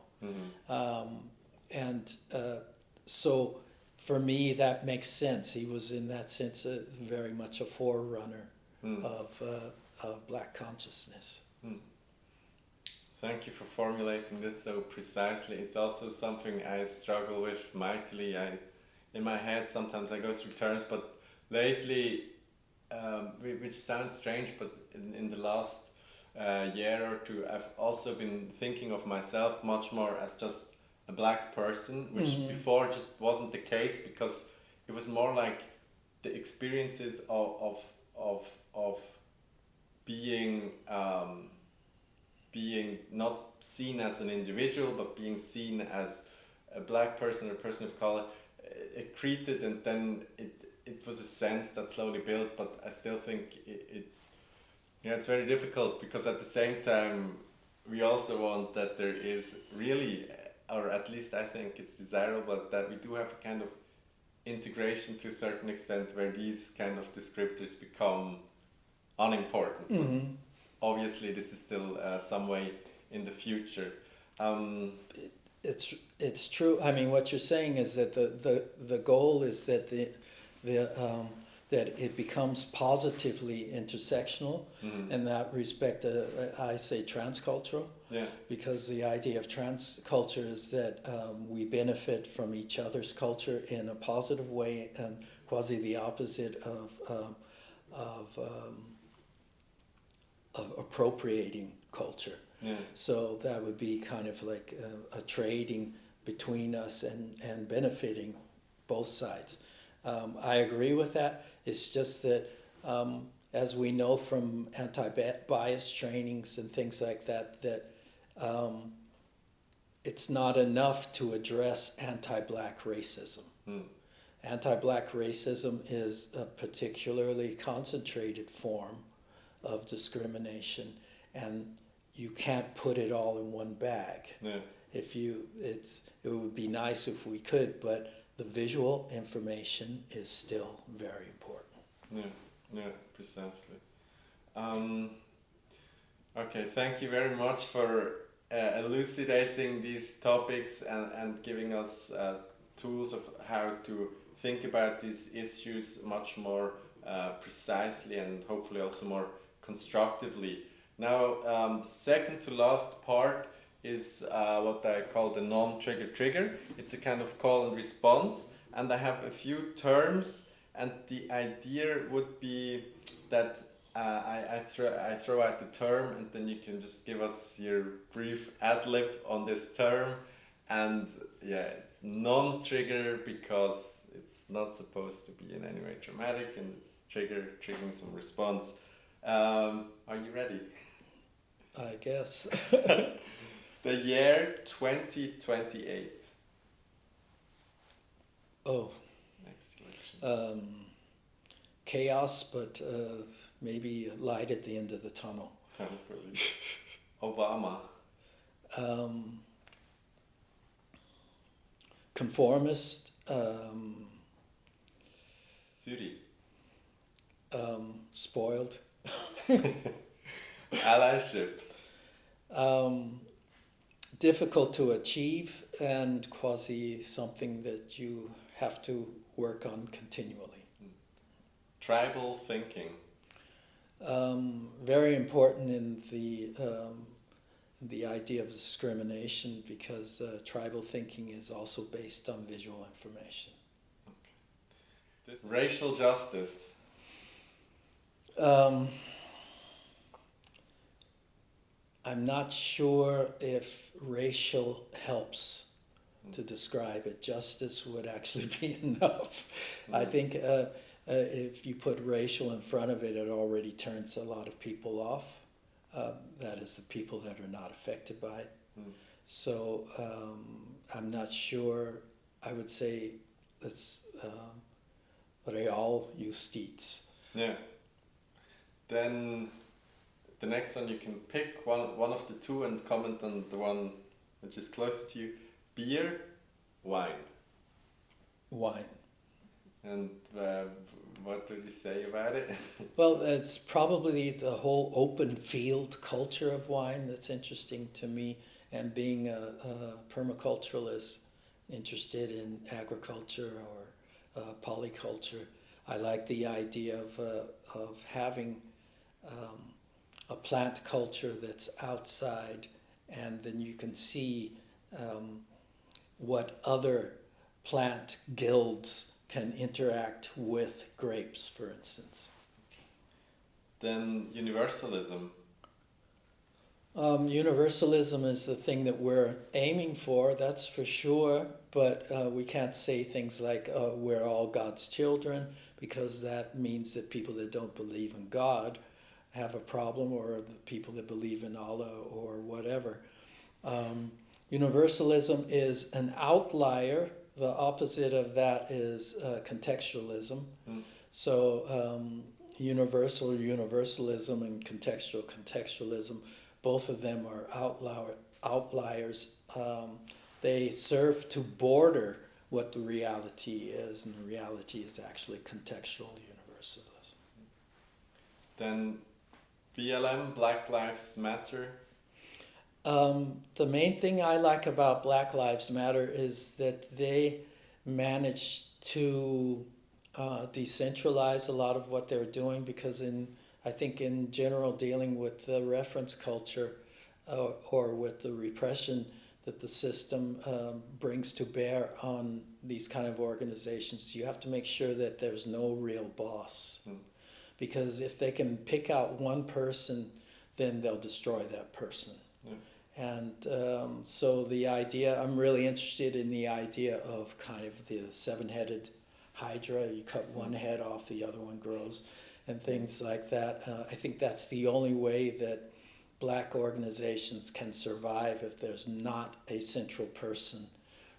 So for me that makes sense. He was in that sense very much a forerunner of black consciousness. Thank you for formulating this so precisely. It's also something I struggle with mightily. In my head sometimes I go through terms, but lately, which sounds strange, but in the last year or two, I've also been thinking of myself much more as just a black person, which before just wasn't the case, because it was more like the experiences of being not seen as an individual, but being seen as a black person or a person of color, accreted, and then it was a sense that slowly built. But I still think it's very difficult, because at the same time we also want that there is really, or at least I think it's desirable, that we do have a kind of integration to a certain extent where these kind of descriptors become unimportant. But obviously this is still some way in the future. It's true. I mean, what you're saying is that the goal is that that it becomes positively intersectional. In that respect, I say transcultural, because the idea of transculture is that we benefit from each other's culture in a positive way, and quasi the opposite of appropriating culture. So that would be kind of like a trading between us and benefiting both sides. I agree with that. It's just that, as we know from anti-bias trainings and things like that, it's not enough to address anti-black racism. Anti-black racism is a particularly concentrated form of discrimination, and you can't put it all in one bag. it would be nice if we could, but the visual information is still very important. Yeah, precisely. Okay, thank you very much for elucidating these topics and giving us tools of how to think about these issues much more precisely and hopefully also more constructively. Now, the second to last part is what I call the non-trigger trigger. It's a kind of call and response, and I have a few terms, and the idea would be that I throw out the term, and then you can just give us your brief ad-lib on this term. And yeah, it's non-trigger because it's not supposed to be in any way dramatic, and it's triggering some response. Are you ready? I guess. The year 2028. Oh. Next elections. Chaos, but maybe light at the end of the tunnel. Hopefully. Obama. Conformist. Zurich. Spoiled. Allyship. Difficult to achieve and quasi something that you have to work on continually. Tribal thinking. Very important in the idea of discrimination, because tribal thinking is also based on visual information. Okay. This racial justice. I'm not sure if racial helps to describe it. Justice would actually be enough. I think if you put racial in front of it, it already turns a lot of people off. That is, the people that are not affected by it. So I'm not sure. I would say it's real justice. Yeah. Then the next one, you can pick one of the two and comment on the one which is closer to you. Beer, wine. Wine. And what would you say about it? Well, it's probably the whole open field culture of wine that's interesting to me, and being a permaculturalist interested in agriculture or polyculture, I like the idea of having a plant culture that's outside, and then you can see what other plant guilds can interact with grapes, for instance. Then universalism. Universalism is the thing that we're aiming for, that's for sure, but we can't say things like we're all God's children, because that means that people that don't believe in God have a problem, or the people that believe in Allah or whatever. Universalism is an outlier. The opposite of that is contextualism. So universalism and contextualism, both of them are outliers. They serve to border what the reality is, and the reality is actually contextual universalism. Then BLM, Black Lives Matter. The main thing I like about Black Lives Matter is that they managed to decentralize a lot of what they're doing, because I think in general, dealing with the reference culture or with the repression that the system brings to bear on these kind of organizations, you have to make sure that there's no real boss. Because if they can pick out one person, then they'll destroy that person. And so the idea, I'm really interested in the idea of kind of the seven-headed hydra. You cut one head off, the other one grows, and things like that. I think that's the only way that Black organizations can survive, if there's not a central person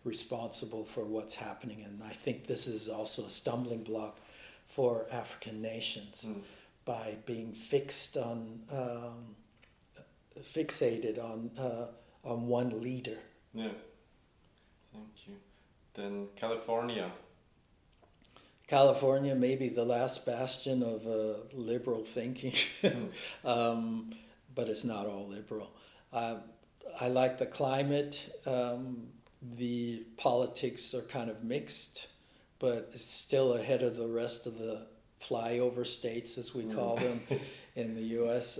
responsible for what's happening. And I think this is also a stumbling block for African nations, by being fixated on one leader Yeah. Thank you. Then California. California may be the last bastion of liberal thinking, but it's not all liberal. I like the climate. The politics are kind of mixed, but it's still ahead of the rest of the flyover states, as we call them, in the U.S.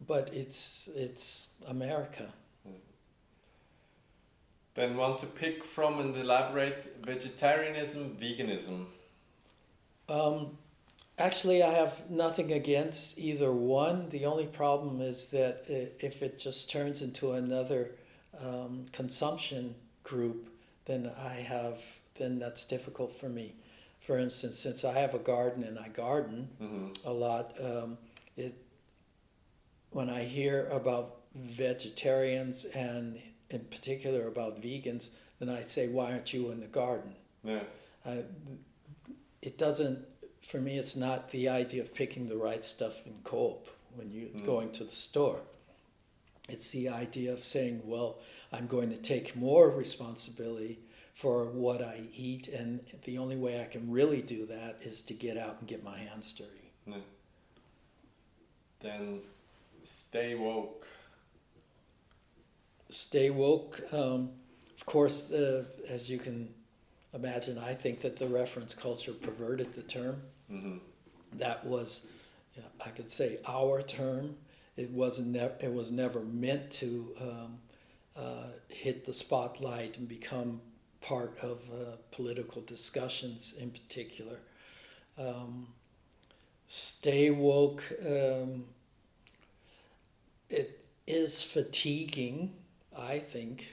But it's America. Then want to pick from and elaborate vegetarianism, veganism. Actually, I have nothing against either one. The only problem is that if it just turns into another consumption group, then that's difficult for me. For instance, since I have a garden and I garden a lot, when I hear about vegetarians and in particular about vegans, then I say, why aren't you in the garden? Yeah. It doesn't, for me, it's not the idea of picking the right stuff in Coop when you're going to the store. It's the idea of saying, well, I'm going to take more responsibility for what I eat, and the only way I can really do that is to get out and get my hands dirty. Yeah. Then stay woke. Stay woke. Of course, as you can imagine, I think that the reference culture perverted the term. That was, I could say, our term. It was never meant to hit the spotlight and become part of political discussions in particular. Stay woke. It is fatiguing, I think.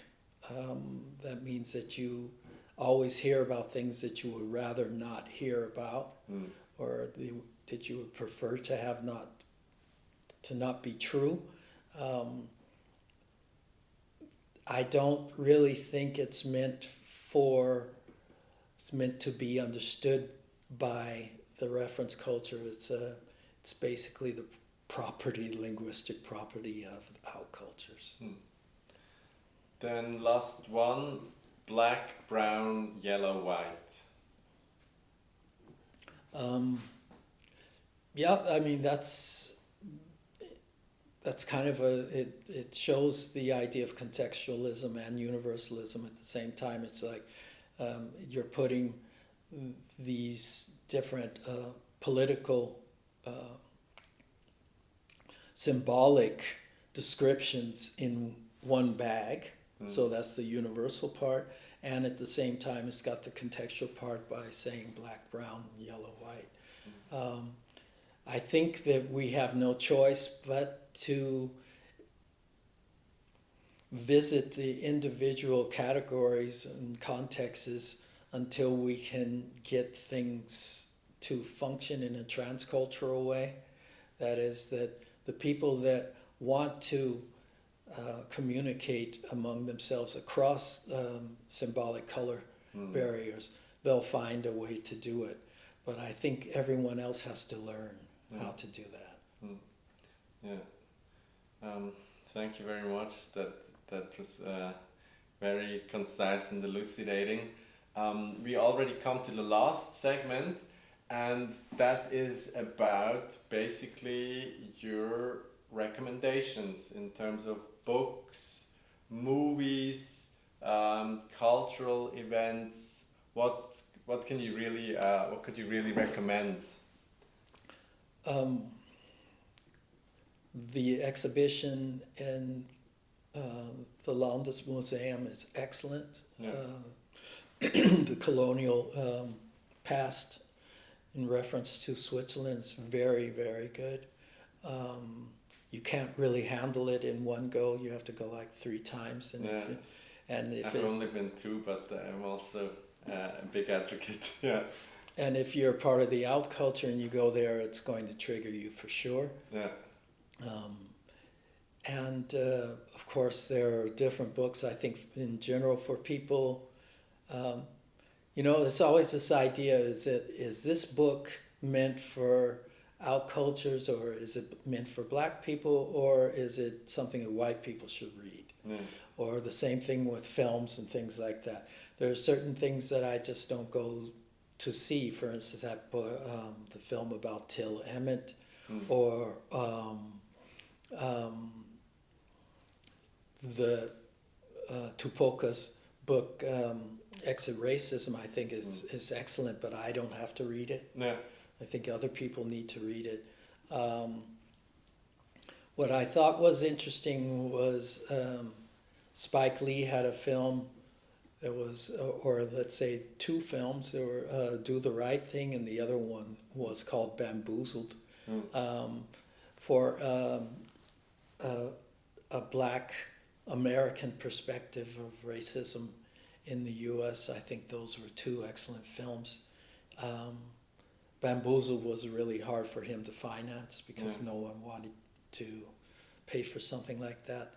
That means that you always hear about things that you would rather not hear about, or that you would prefer to have not be true. I don't really think it's meant to be understood by the reference culture. It's basically the linguistic property of our cultures. Then last one, black, brown, yellow, white. Yeah, I mean that's kind of it shows the idea of contextualism and universalism at the same time. It's like you're putting these different political symbolic descriptions in one bag. So that's the universal part, and at the same time it's got the contextual part by saying black, brown, yellow, white. I think that we have no choice but to visit the individual categories and contexts until we can get things to function in a transcultural way. That is, that the people that want to communicate among themselves across symbolic color barriers, they'll find a way to do it. But I think everyone else has to learn how to do that. Yeah. Thank you very much. That was very concise and elucidating. We already come to the last segment, and that is about basically your recommendations in terms of books, movies, cultural events. What can you really what could you really recommend? The exhibition in the Landesmuseum is excellent. Yeah. The colonial past in reference to Switzerland is very, very good. You can't really handle it in one go. You have to go like 3 times. And I've only been 2, but I'm also a big advocate. Yeah. And if you're part of the out culture and you go there, it's going to trigger you for sure. Yeah. Of course, there are different books. I think in general for people, there's always this idea: is this book meant for out cultures, or is it meant for black people, or is it something that white people should read? Or the same thing with films and things like that. There are certain things that I just don't go to see. For instance, the film about Till Emmett, or the Tupoka's book, Exit Racism, I think is excellent, but I don't have to read it. Yeah. I think other people need to read it. What I thought was interesting was Spike Lee had a film that was, or let's say two films. There were Do the Right Thing, and the other one was called Bamboozled, for a black American perspective of racism in the U.S. I think those were two excellent films. Bamboozled was really hard for him to finance because no one wanted to pay for something like that.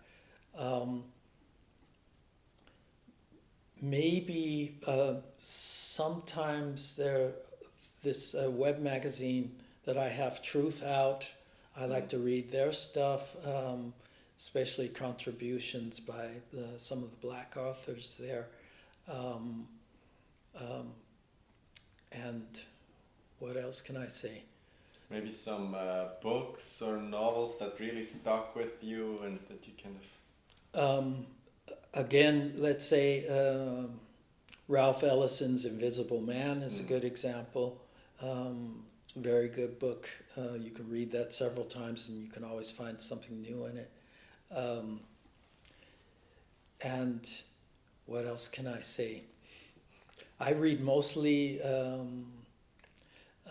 Maybe sometimes this web magazine that I have, Truth Out, I like to read their stuff, especially contributions by some of the black authors there. And what else can I say? Maybe some books or novels that really stuck with you and that you kind of... Again, let's say Ralph Ellison's Invisible Man is a good example. Very good book. You can read that several times and you can always find something new in it. And what else can I say? I read mostly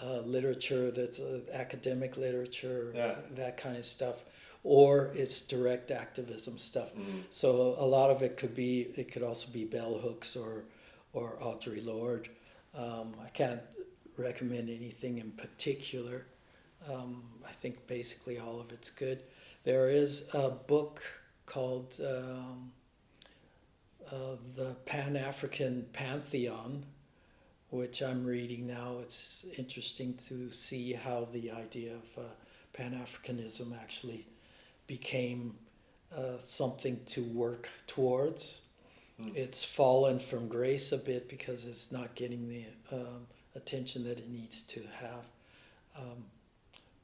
literature that's academic literature, that kind of stuff, or it's direct activism stuff. So a lot of it could also be bell hooks or Audre Lorde. I can't recommend anything in particular. I think basically all of it's good. There is a book called The Pan-African Pantheon, which I'm reading now. It's interesting to see how the idea of Pan-Africanism actually became something to work towards. It's fallen from grace a bit because it's not getting the attention that it needs to have.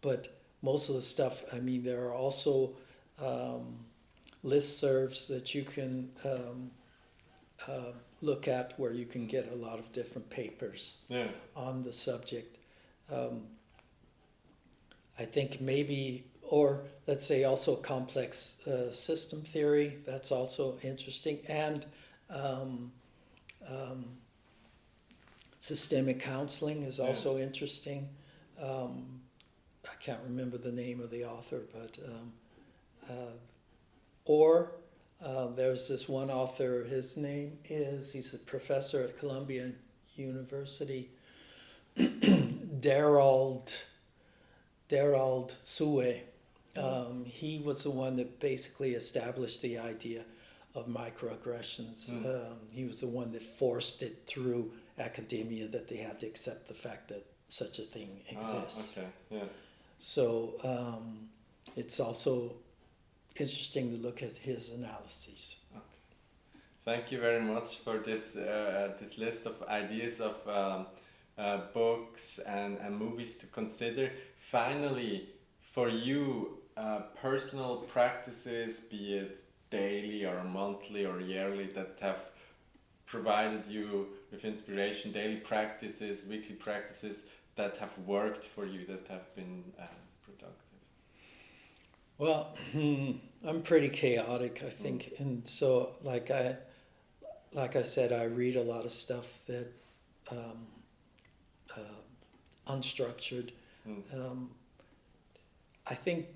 But most of the stuff, I mean, there are also listservs that you can look at where you can get a lot of different papers on the subject. I think maybe, or let's say also complex system theory, that's also interesting, and systemic counseling is also interesting. I can't remember the name of the author, but there's this one author, he's a professor at Columbia University, Darald Sue. He was the one that basically established the idea of microaggressions. He was the one that forced it through academia that they had to accept the fact that such a thing exists. So it's also interesting to look at his analyses. Okay. Thank you very much for this this list of ideas of books and movies to consider. Finally, for you, personal practices, be it daily or monthly or yearly, that have provided you with inspiration, daily practices, weekly practices that have worked for you, that have been productive? Well, I'm pretty chaotic, I think, and so like I said, I read a lot of stuff that unstructured. I think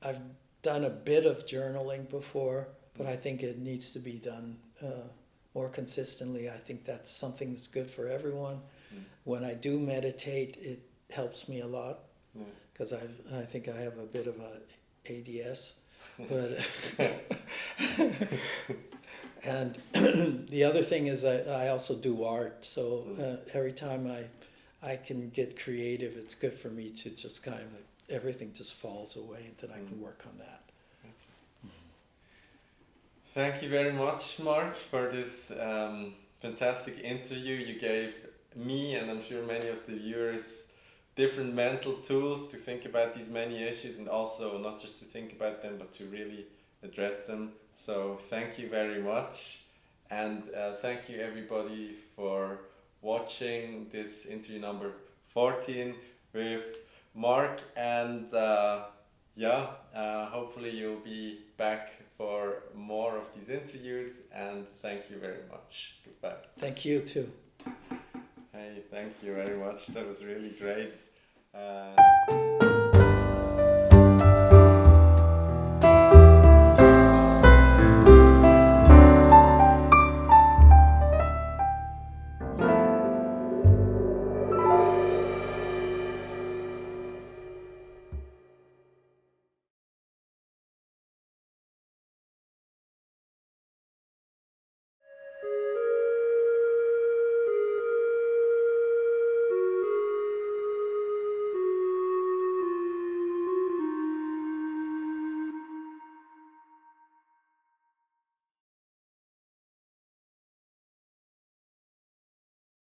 I've done a bit of journaling before, but I think it needs to be done more consistently. I think that's something that's good for everyone. When I do meditate, it helps me a lot because I think I have a bit of a ADS, but and the other thing is I also do art. So every time I can get creative. It's good for me to just kind of, everything just falls away and then I can work on that. Thank you very much, Mark, for this fantastic interview. You gave me, and I'm sure many of the viewers, different mental tools to think about these many issues, and also not just to think about them, but to really address them. So thank you very much. And thank you everybody for watching this interview number 14 with Mark. And hopefully you'll be back for more of these interviews. And thank you very much. Goodbye. Thank you too. Hey, thank you very much. That was really great.